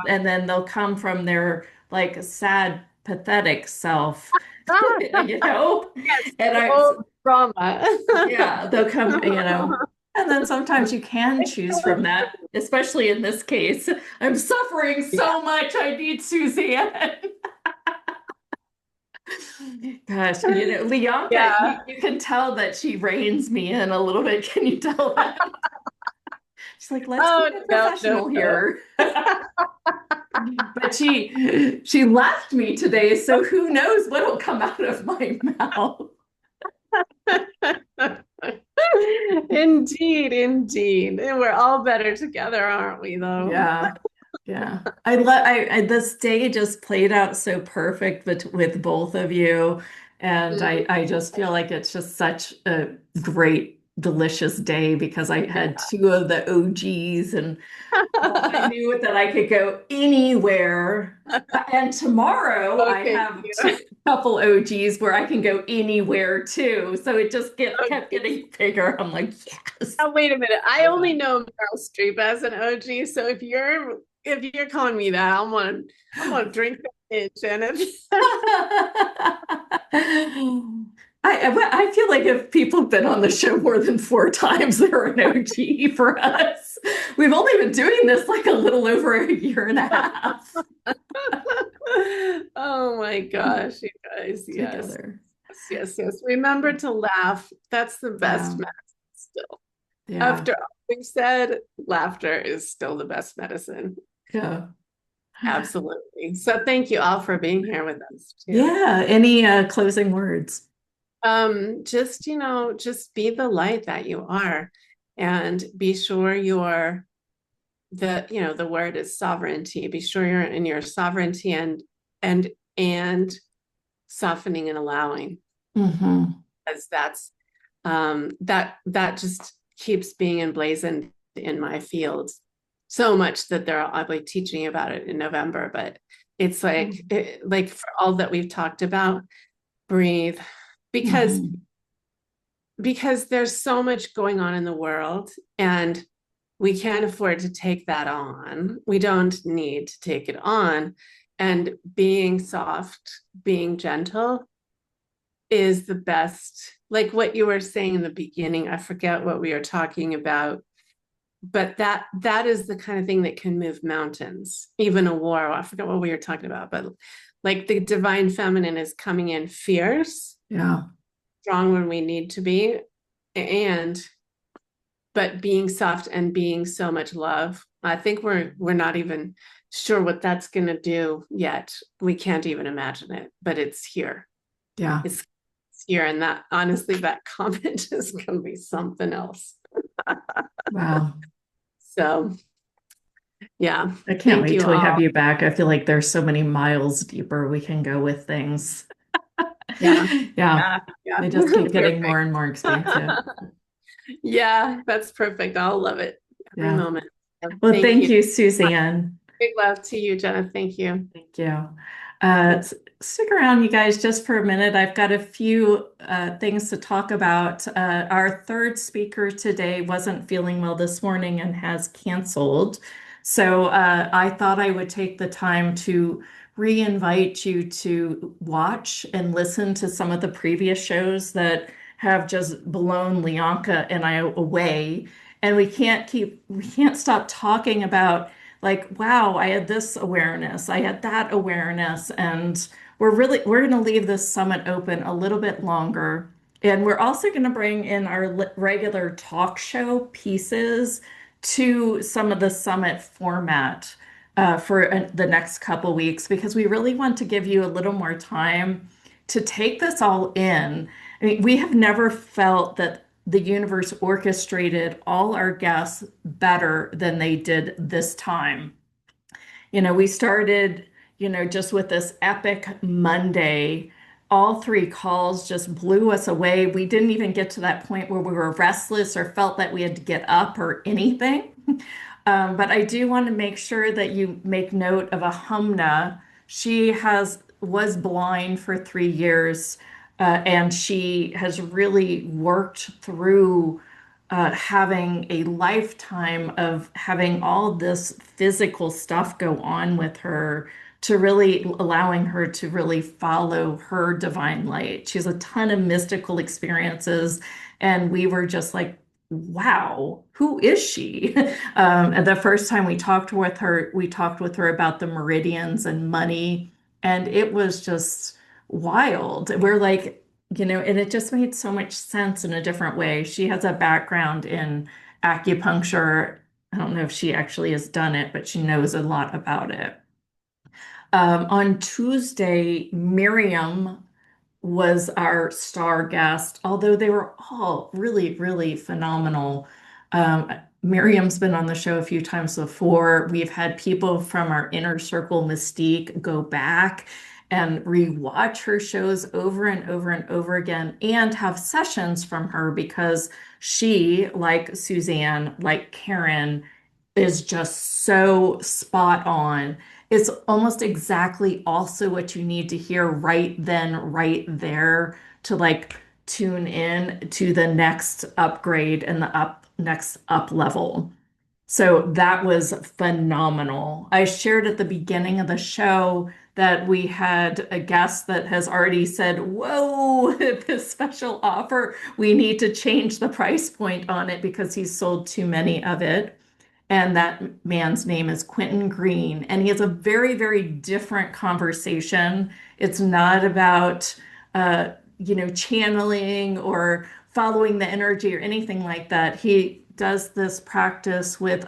they'll come from their like sad, pathetic self, Yes, and drama. yeah, they'll come. And then sometimes you can choose from that, especially in this case. I'm suffering so much. I need Suzanne. Gosh, Leonka, Yeah. you can tell that she reins me in a little bit. Can you tell that? She's like, let's be a professional here. But she left me today, so who knows what'll come out of my mouth. Indeed. And we're all better together, aren't we, though? Yeah. The stage just played out so perfect with both of you. And I just feel like it's just such a great delicious day because I Yeah. had two of the OGs, and I knew that I could go anywhere. And tomorrow I Okay. have a couple OGs where I can go anywhere too. So it just kept Okay. getting bigger. I'm like, yes. Oh, wait a minute. I Yeah. only know Meryl Streep as an OG. So if you're calling me that, I'm gonna drink that in, Janet. I feel like if people have been on the show more than 4 times, they're an OG for us. We've only been doing this like a little over a year and a half Oh my gosh, you guys. Yes. together. Yes. Remember to laugh. That's the best Wow. medicine still. Yeah. After all we've said, laughter is still the best medicine. Yeah. Absolutely. So thank you all for being here with us too. Yeah. Any closing words? Just be the light that you are, and be sure the word is sovereignty. Be sure you're in your sovereignty and softening and allowing, as that just keeps being emblazoned in my field so much that I'll be teaching about it in November. But it's like for all that we've talked about, breathe, because there's so much going on in the world, and we can't afford to take that on. We don't need to take it on. And being soft, being gentle is the best. Like what you were saying in the beginning, I forget what we were talking about, but that is the kind of thing that can move mountains, even a war. I forget what we were talking about, but like the divine feminine is coming in fierce, Yeah. strong when we need to be, but being soft and being so much love. I think we're not even sure what that's going to do yet. We can't even imagine it, but it's here. Yeah. It's here. And that, honestly, that comment is going to be something else. Wow. So, yeah. I can't Thank wait you till we have all. you back. I feel like there's so many miles deeper we can go with things. Yeah. Yeah. Yeah. They just keep getting Perfect. more and more expansive. Yeah, that's perfect. I'll love it every Yeah. moment. Well, thank you, Suzanne. Big love to you, Jenna. Thank you. Thank you. Stick around, you guys, just for a minute. I've got a few things to talk about. Our third speaker today wasn't feeling well this morning and has canceled. So I thought I would take the time to re-invite you to watch and listen to some of the previous shows that have just blown Leonka and I away. And we can't stop talking about like, wow, I had this awareness, I had that awareness, and we're going to leave this summit open a little bit longer. And we're also going to bring in our regular talk show pieces to some of the summit format for the next couple weeks, because we really want to give you a little more time to take this all in. I mean, we have never felt that the universe orchestrated all our guests better than they did this time. We started, just with this epic Monday. All 3 calls just blew us away. We didn't even get to that point where we were restless or felt that we had to get up or anything. But I do want to make sure that you make note of Ahumna. She was blind for 3 years, and she has really worked through having a lifetime of having all this physical stuff go on with her, to really allowing her to really follow her divine light. She has a ton of mystical experiences, and we were just like, wow, who is she? And the first time we talked with her about the meridians and money, and it was just wild. We're like, and it just made so much sense in a different way. She has a background in acupuncture. I don't know if she actually has done it, but she knows a lot about it. On Tuesday, Miriam was our star guest, although they were all really, really phenomenal. Miriam's been on the show a few times before. We've had people from our inner circle mystique go back and rewatch her shows over and over and over again and have sessions from her because she, like Suzanne, like Karen, is just so spot on. It's almost exactly also what you need to hear right then, right there to like tune in to the next upgrade and the next up level. So that was phenomenal. I shared at the beginning of the show that we had a guest that has already said, whoa, this special offer, we need to change the price point on it because he's sold too many of it. And that man's name is Quentin Green. And he has a very, very different conversation. It's not about, channeling or following the energy or anything like that. He does this practice with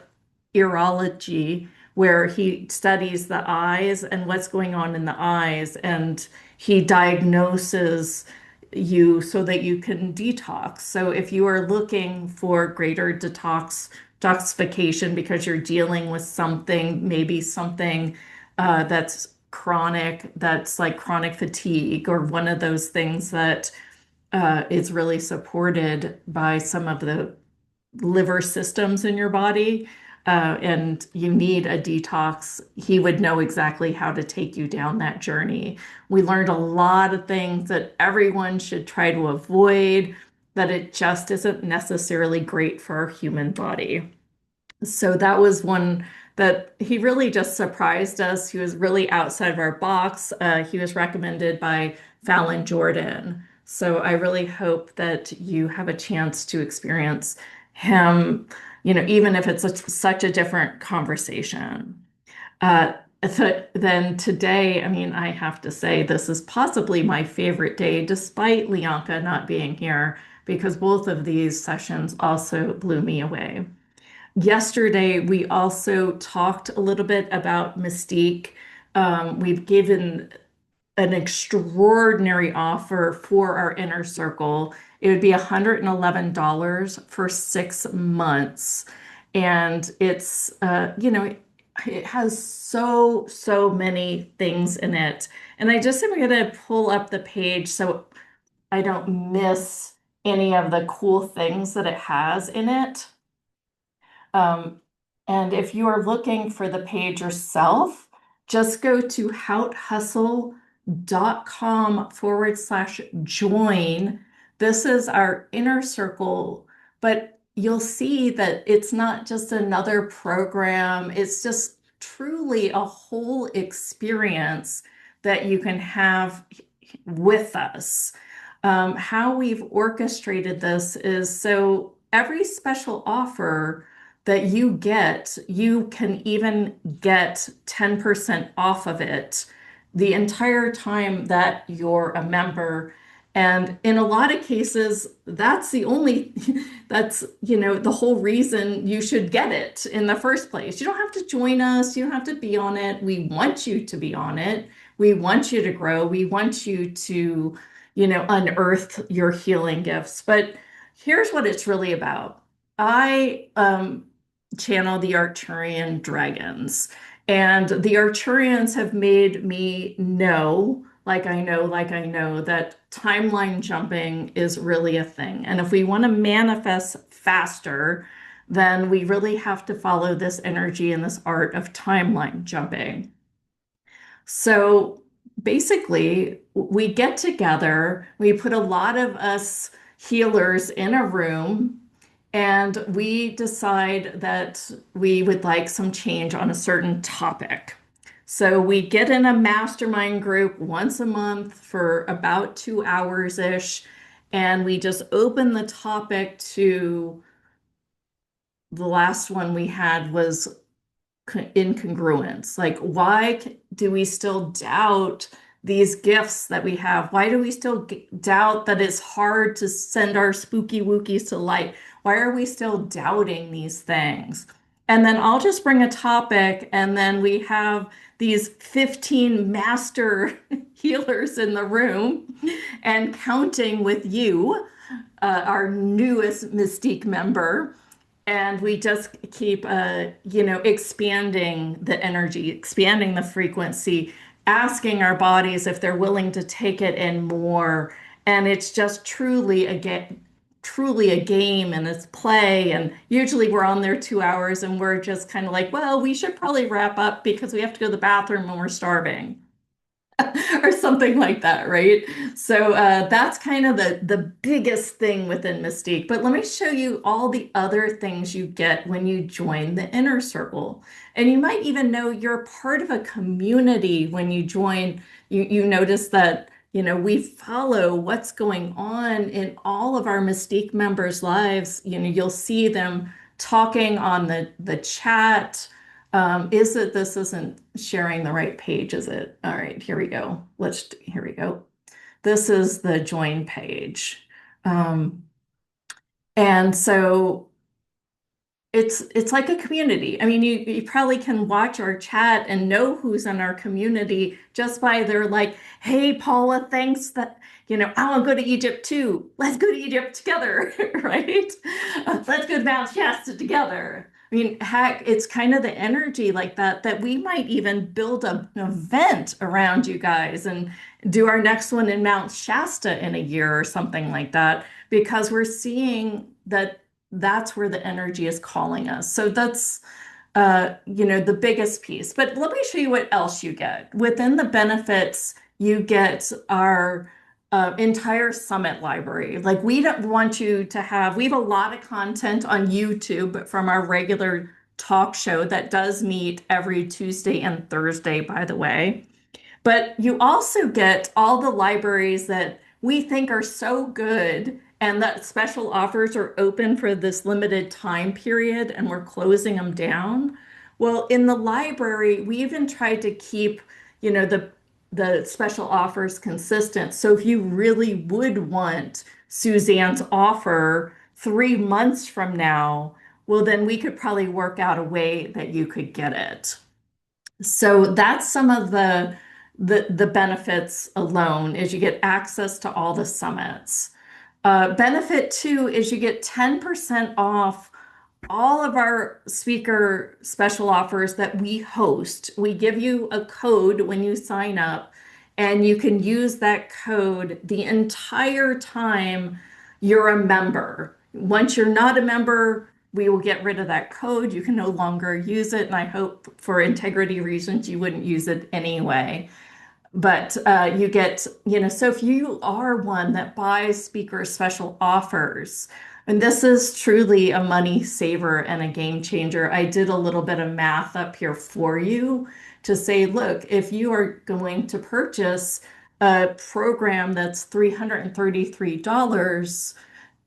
urology, where he studies the eyes and what's going on in the eyes, and he diagnoses you so that you can detox. So if you are looking for greater detoxification because you're dealing with something, maybe something that's chronic, that's like chronic fatigue, or one of those things that is really supported by some of the liver systems in your body, and you need a detox, he would know exactly how to take you down that journey. We learned a lot of things that everyone should try to avoid, that it just isn't necessarily great for our human body. So that was one that he really just surprised us. He was really outside of our box. He was recommended by Fallon Jordan. So I really hope that you have a chance to experience him, even if it's such a different conversation. Uh, then today, I mean, I have to say this is possibly my favorite day, despite Lianka not being here, because both of these sessions also blew me away. Yesterday, we also talked a little bit about Mystique. We've given an extraordinary offer for our inner circle. It would be $111 for 6 months. And it has so many things in it. And I just am going to pull up the page so I don't miss any of the cool things that it has in it. Um, and if you are looking for the page yourself, just go to houthustle.com/join. This is our inner circle, but you'll see that it's not just another program, it's just truly a whole experience that you can have with us. How we've orchestrated this is so every special offer that you get, you can even get 10% off of it the entire time that you're a member. And in a lot of cases, that's the whole reason you should get it in the first place. You don't have to join us. You don't have to be on it. We want you to be on it. We want you to grow. We want you to, unearth your healing gifts. But here's what it's really about. I channel the Arcturian dragons. And the Arcturians have made me know, like I know, that timeline jumping is really a thing. And if we want to manifest faster, then we really have to follow this energy and this art of timeline jumping. So basically, we get together, we put a lot of us healers in a room, and we decide that we would like some change on a certain topic. So we get in a mastermind group once a month for about 2 hours-ish, and we just open the topic to the last one we had was incongruence. Like, why do we still doubt these gifts that we have? Why do we still doubt that it's hard to send our spooky wookies to light? Why are we still doubting these things? And then I'll just bring a topic, and then we have these 15 master healers in the room and counting with you, our newest Mystique member. And we just keep, expanding the energy, expanding the frequency, asking our bodies if they're willing to take it in more. And it's just truly a game and it's play. And usually we're on there 2 hours and we're just kind of like, well, we should probably wrap up because we have to go to the bathroom when we're starving. Or something like that, right? So that's kind of the biggest thing within Mystique. But let me show you all the other things you get when you join the inner circle. And you might even know you're part of a community when you join. You notice that, we follow what's going on in all of our Mystique members' lives. You'll see them talking on the chat. This isn't sharing the right page, is it? All right, here we go. Here we go. This is the join page. And so it's like a community. I mean, you probably can watch our chat and know who's in our community just by their like, hey, Paula, thanks that, I want to go to Egypt too. Let's go to Egypt together, right? Let's go to Mount Shasta together. I mean, heck, it's kind of the energy like that we might even build an event around you guys and do our next one in Mount Shasta in a year or something like that, because we're seeing that that's where the energy is calling us. So that's, the biggest piece. But let me show you what else you get. Within the benefits, you get our entire summit library. Like we don't want you to we have a lot of content on YouTube from our regular talk show that does meet every Tuesday and Thursday, by the way. But you also get all the libraries that we think are so good and that special offers are open for this limited time period and we're closing them down. Well, in the library, we even tried to keep, the special offers consistent. So if you really would want Suzanne's offer 3 months from now, well, then we could probably work out a way that you could get it. So that's some of the benefits alone is you get access to all the summits. Benefit two is you get 10% off all of our speaker special offers that we host. We give you a code when you sign up, and you can use that code the entire time you're a member. Once you're not a member, we will get rid of that code. You can no longer use it, and I hope for integrity reasons you wouldn't use it anyway. But you get, so if you are one that buys speaker special offers, and this is truly a money saver and a game changer. I did a little bit of math up here for you to say, look, if you are going to purchase a program that's $333,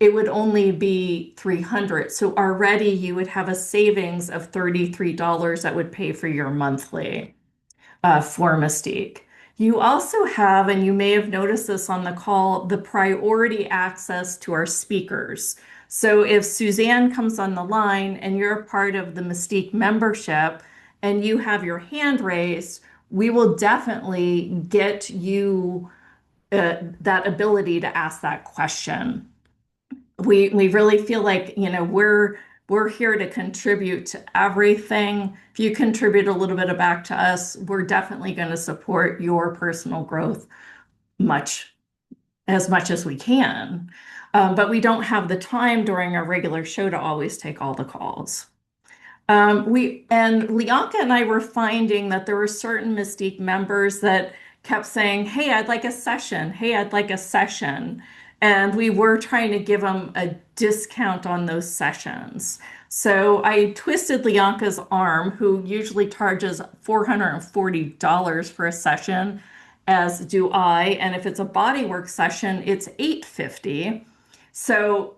it would only be $300. So already you would have a savings of $33 that would pay for your monthly for Mystique. You also have, and you may have noticed this on the call, the priority access to our speakers. So if Suzanne comes on the line and you're a part of the Mystique membership and you have your hand raised, we will definitely get you that ability to ask that question. We really feel like, we're here to contribute to everything. If you contribute a little bit back to us, we're definitely going to support your personal growth as much as we can. But we don't have the time during our regular show to always take all the calls. Lianka and I were finding that there were certain Mystique members that kept saying, hey, I'd like a session. Hey, I'd like a session. And we were trying to give them a discount on those sessions. So I twisted Lianka's arm, who usually charges $440 for a session, as do I. And if it's a bodywork session, it's $850. So,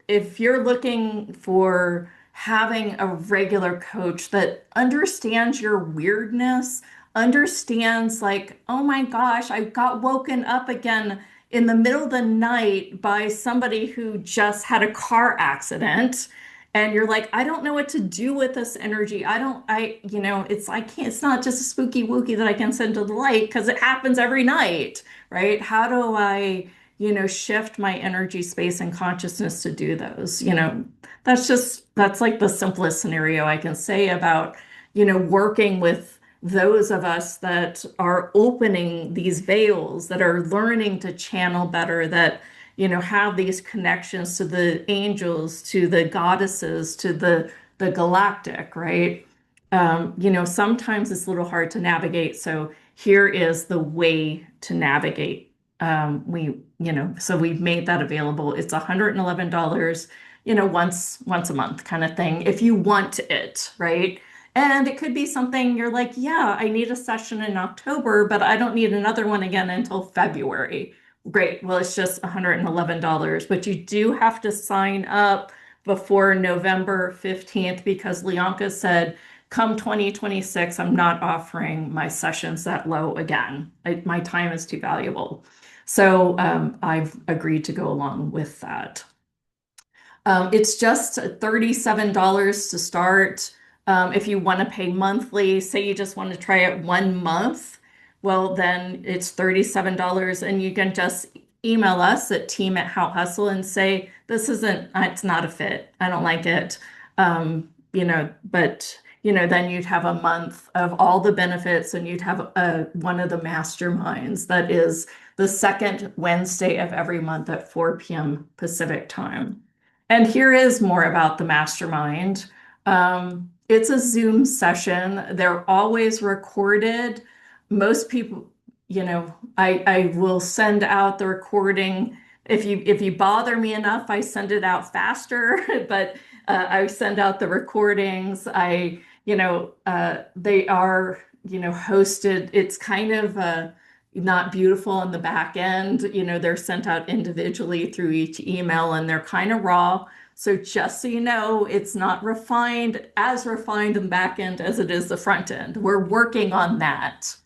if you're looking for having a regular coach that understands your weirdness, understands like, oh my gosh, I got woken up again in the middle of the night by somebody who just had a car accident. And you're like, I don't know what to do with this energy. It's not just a spooky wookie that I can send to the light because it happens every night, right? How do I, shift my energy, space, and consciousness to do those? That's like the simplest scenario I can say about, working with those of us that are opening these veils, that are learning to channel better, that, have these connections to the angels, to the goddesses, to the galactic, right? Sometimes it's a little hard to navigate. So here is the way to navigate. So we've made that available. It's $111, once a month kind of thing, if you want it, right? And it could be something you're like, yeah, I need a session in October, but I don't need another one again until February. Great. Well, it's just $111, but you do have to sign up before November 15th because Leonka said, come 2026, I'm not offering my sessions that low again. My time is too valuable. So I've agreed to go along with that. It's just $37 to start. If you want to pay monthly, say you just want to try it 1 month, well, then it's $37 and you can just email us at team@How Hustle and say, this isn't, it's not a fit. I don't like it. But then you'd have a month of all the benefits and you'd have one of the masterminds that is the second Wednesday of every month at 4 p.m. Pacific time. And here is more about the mastermind. It's a Zoom session. They're always recorded. Most people, I will send out the recording. If you bother me enough, I send it out faster, but I send out the recordings. They are, hosted. It's kind of not beautiful on the back end. They're sent out individually through each email and they're kind of raw. So just so you know, it's not as refined in the back end as it is the front end. We're working on that.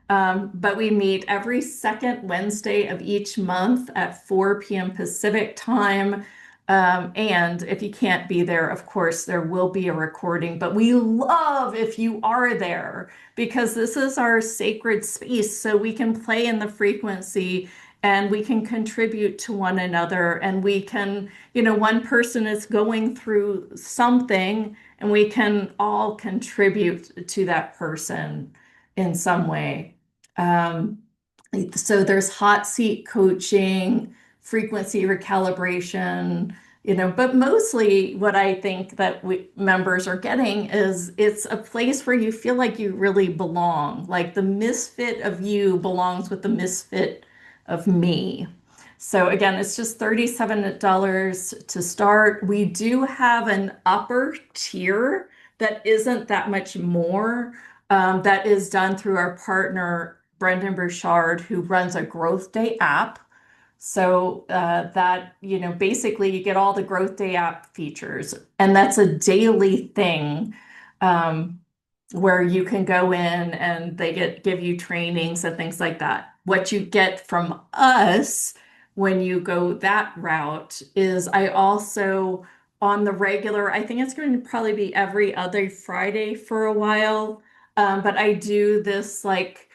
But we meet every second Wednesday of each month at 4 p.m. Pacific time. And if you can't be there, of course, there will be a recording, but we love if you are there because this is our sacred space. So we can play in the frequency and we can contribute to one another. And we can, one person is going through something and we can all contribute to that person in some way. So there's hot seat coaching, frequency recalibration, but mostly what I think that members are getting is it's a place where you feel like you really belong, like the misfit of you belongs with the misfit of me. So again, it's just $37 to start. We do have an upper tier that isn't that much more. That is done through our partner, Brendan Burchard, who runs a Growth Day app. So basically you get all the Growth Day app features, and that's a daily thing where you can go in and they give you trainings and things like that. What you get from us when you go that route is I also on the regular, I think it's going to probably be every other Friday for a while. But I do this like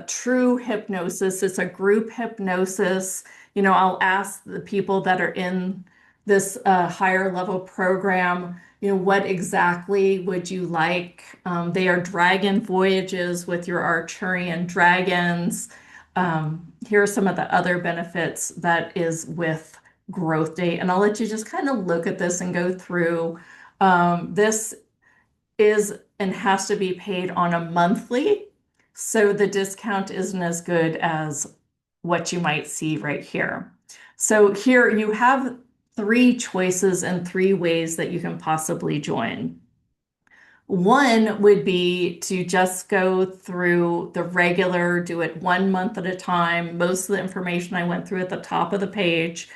true hypnosis. It's a group hypnosis. I'll ask the people that are in this higher level program, what exactly would you like? They are dragon voyages with your Arcturian dragons. Here are some of the other benefits that is with Growth Day. And I'll let you just kind of look at this and go through. This is and has to be paid on a monthly, so the discount isn't as good as what you might see right here. So here you have 3 choices and 3 ways that you can possibly join. One would be to just go through the regular, do it 1 month at a time. Most of the information I went through at the top of the page,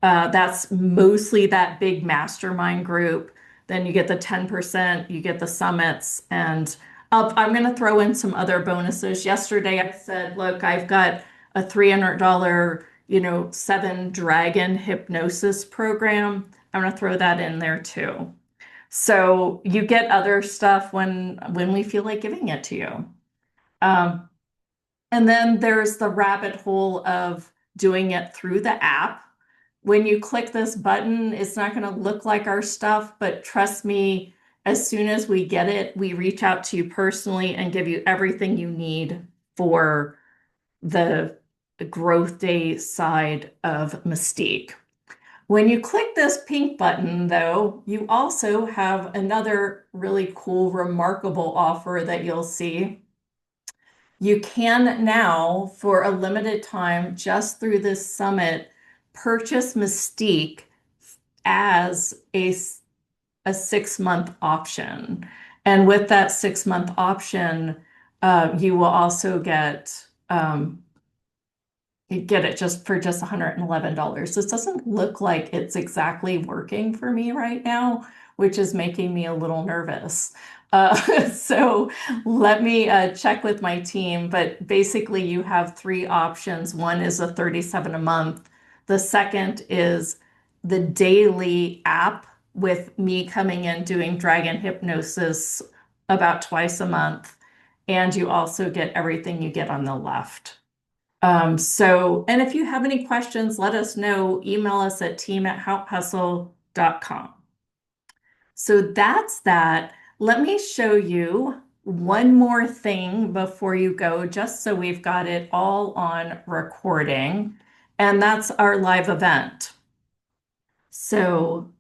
that's mostly that big mastermind group. Then you get the 10%, you get the summits, and I'm going to throw in some other bonuses. Yesterday I said, look, I've got a $300, 7 dragon hypnosis program. I'm going to throw that in there too. So you get other stuff when we feel like giving it to you. And then there's the rabbit hole of doing it through the app. When you click this button, it's not going to look like our stuff, but trust me, As soon as we get it, we reach out to you personally and give you everything you need for the growth day side of Mystique. When you click this pink button, though, you also have another really cool, remarkable offer that you'll see. You can now, for a limited time, just through this summit, purchase Mystique as a 6 month option. And with that 6 month option, you will also you get it just for just $111. This doesn't look like it's exactly working for me right now, which is making me a little nervous. So let me check with my team, but basically you have three options. One is a 37 a month. The second is the daily app with me coming in doing dragon hypnosis about twice a month. And you also get everything you get on the left. And if you have any questions, let us know. Email us at team@houphustle.com. So that's that. Let me show you one more thing before you go, just so we've got it all on recording, and that's our live event. So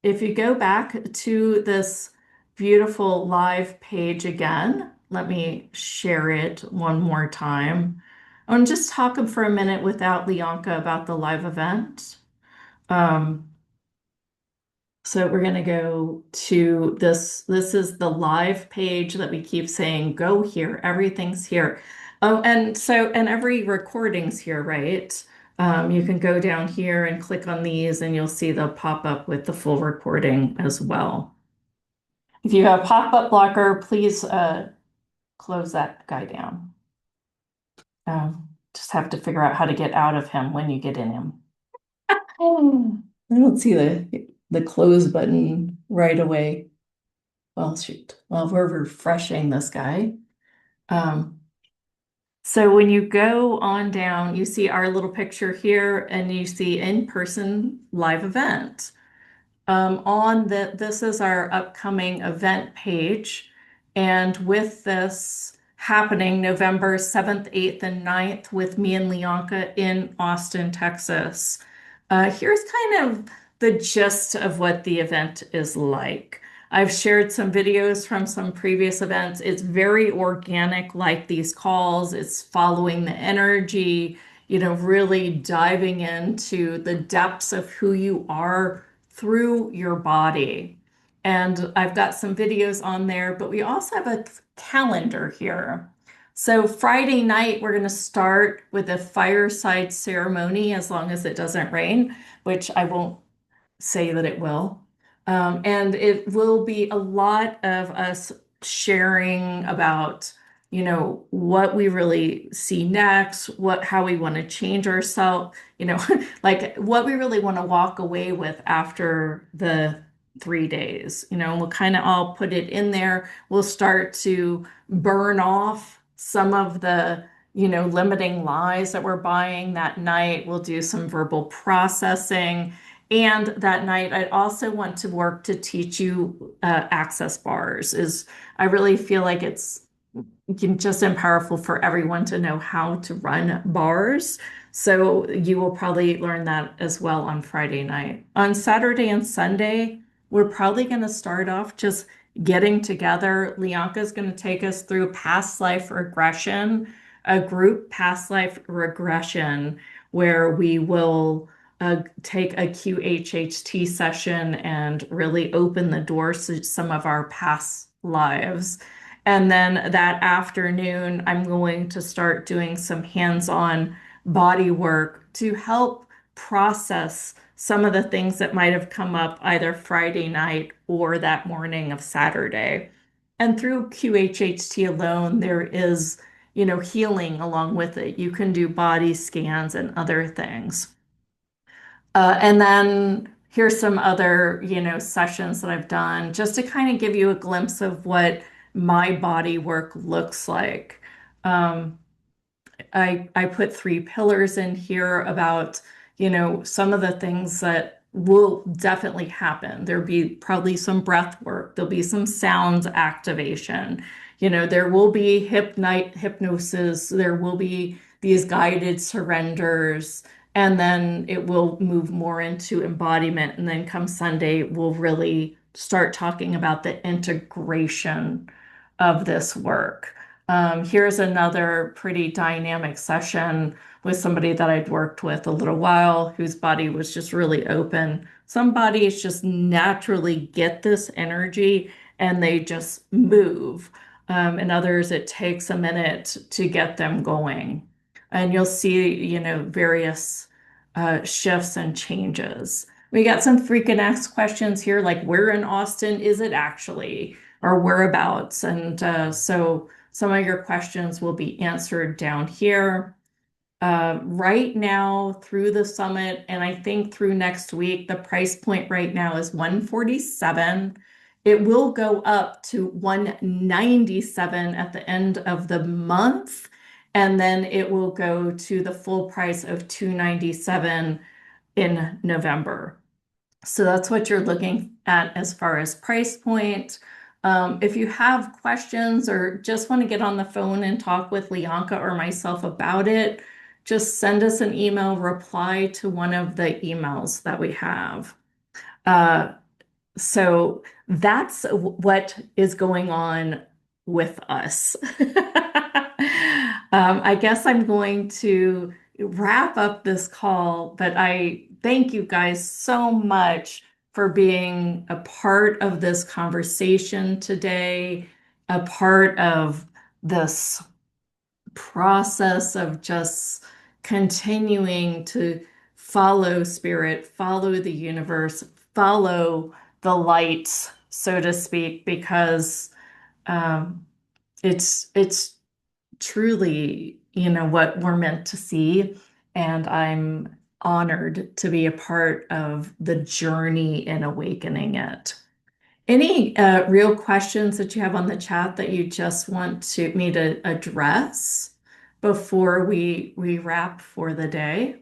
if you go back to this beautiful live page again, let me share it one more time. I'm just talking for a minute without Leonka about the live event. So we're going to go to this. This is the live page that we keep saying, go here, everything's here. Oh, and every recording's here, right? You can go down here and click on these and you'll see they'll pop up with the full recording as well. If you have pop-up blocker, please close that guy down. Just have to figure out how to get out of him when you get in him. I don't see the close button right away. Well, shoot. Well, we're refreshing this guy. So when you go on down, you see our little picture here and you see in-person live event. This is our upcoming event page. And with this happening November 7th, 8th, and 9th with me and Leonka in Austin, Texas. Here's kind of the gist of what the event is like. I've shared some videos from some previous events. It's very organic, like these calls. It's following the energy, really diving into the depths of who you are through your body. And I've got some videos on there, but we also have a calendar here. So Friday night, we're going to start with a fireside ceremony as long as it doesn't rain, which I won't say that it will. And it will be a lot of us sharing about, what we really see next, how we want to change ourselves, like what we really want to walk away with after the 3 days. We'll kind of all put it in there. We'll start to burn off some of the limiting lies that we're buying that night. We'll do some verbal processing. And that night, I also want to work to teach you access bars. I really feel like it's just powerful for everyone to know how to run bars. So you will probably learn that as well on Friday night. On Saturday and Sunday, we're probably going to start off just getting together. Leonka is going to take us through past life regression, a group past life regression, where we will take a QHHT session and really open the doors to some of our past lives. And then that afternoon, I'm going to start doing some hands-on body work to help process some of the things that might have come up either Friday night or that morning of Saturday. And through QHHT alone, there is, healing along with it. You can do body scans and other things. And then here's some other, sessions that I've done just to kind of give you a glimpse of what my body work looks like. I put 3 pillars in here about, some of the things that will definitely happen. There'll be probably some breath work, there'll be some sounds activation. There will be hypnosis, there will be these guided surrenders, and then it will move more into embodiment. And then come Sunday, we'll really start talking about the integration of this work. Here's another pretty dynamic session with somebody that I'd worked with a little while, whose body was just really open. Some bodies just naturally get this energy and they just move. And others, it takes a minute to get them going. And you'll see, various shifts and changes. We got some freaking ask questions here, like where in Austin is it actually, or whereabouts? And so some of your questions will be answered down here. Right now through the summit, and I think through next week, the price point right now is 147. It will go up to 197 at the end of the month, and then it will go to the full price of 297 in November. So that's what you're looking at as far as price point. If you have questions or just want to get on the phone and talk with Lianka or myself about it, just send us an email, reply to one of the emails that we have. So that's what is going on with us. I guess I'm going to wrap up this call, but I thank you guys so much for being a part of this conversation today, a part of this process of just continuing to follow spirit, follow the universe, follow the light, so to speak, because um, it's truly, what we're meant to see. And I'm honored to be a part of the journey in awakening it. Any real questions that you have on the chat that you just want me to address before we wrap for the day?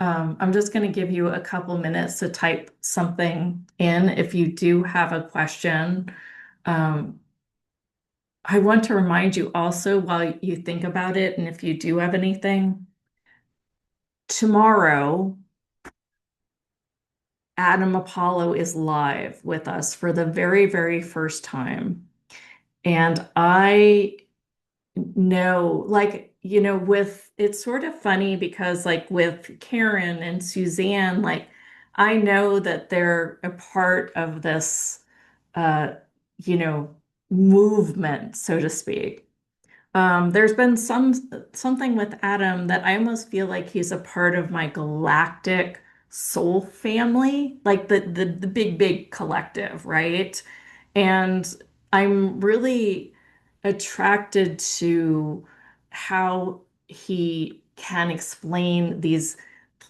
I'm just going to give you a couple minutes to type something in if you do have a question. Um, I want to remind you also, while you think about it, and if you do have anything, tomorrow, Adam Apollo is live with us for the very, very first time. And I know, like, it's sort of funny because, like, with Karen and Suzanne, like, I know that they're a part of this, uh, you know, movement, so to speak. There's been something with Adam that I almost feel like he's a part of my galactic soul family, like the big, big collective, right? And I'm really attracted to how he can explain these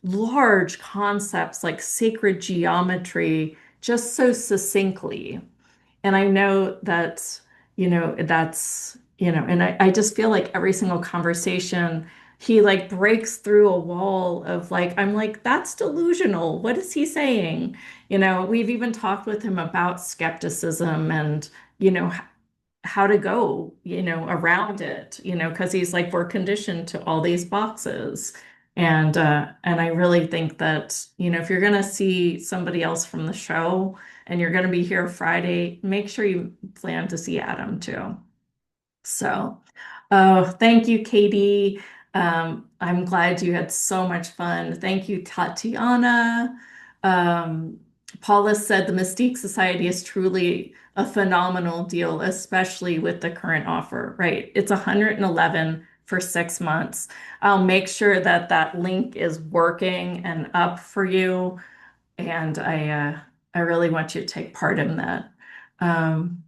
large concepts like sacred geometry just so succinctly. And I know that, and I just feel like every single conversation, he like breaks through a wall of like, I'm like, that's delusional. What is he saying? We've even talked with him about skepticism and, how to go, around it, because he's like, we're conditioned to all these boxes. And I really think that, if you're gonna see somebody else from the show and you're gonna be here Friday, make sure you plan to see Adam too. So, oh, thank you, Katie. I'm glad you had so much fun. Thank you, Tatiana. Um, Paula said the Mystique Society is truly a phenomenal deal, especially with the current offer, right? It's 111 for 6 months. I'll make sure that that link is working and up for you. And I really want you to take part in that. Um,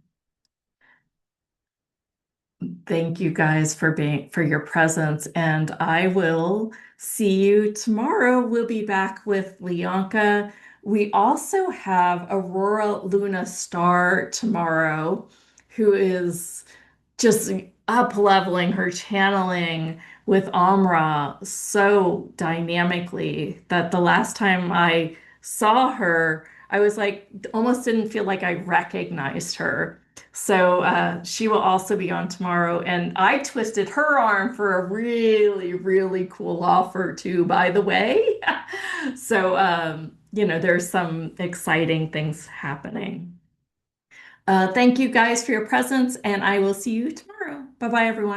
Thank you guys for your presence, and I will see you tomorrow. We'll be back with Lianka. We also have Aurora Luna Star tomorrow, who is just up leveling her channeling with Amra so dynamically that the last time I saw her, I was like, almost didn't feel like I recognized her. So she will also be on tomorrow. And I twisted her arm for a really, really cool offer too, by the way. So, there's some exciting things happening. Thank you guys for your presence, and I will see you tomorrow. Bye bye, everyone.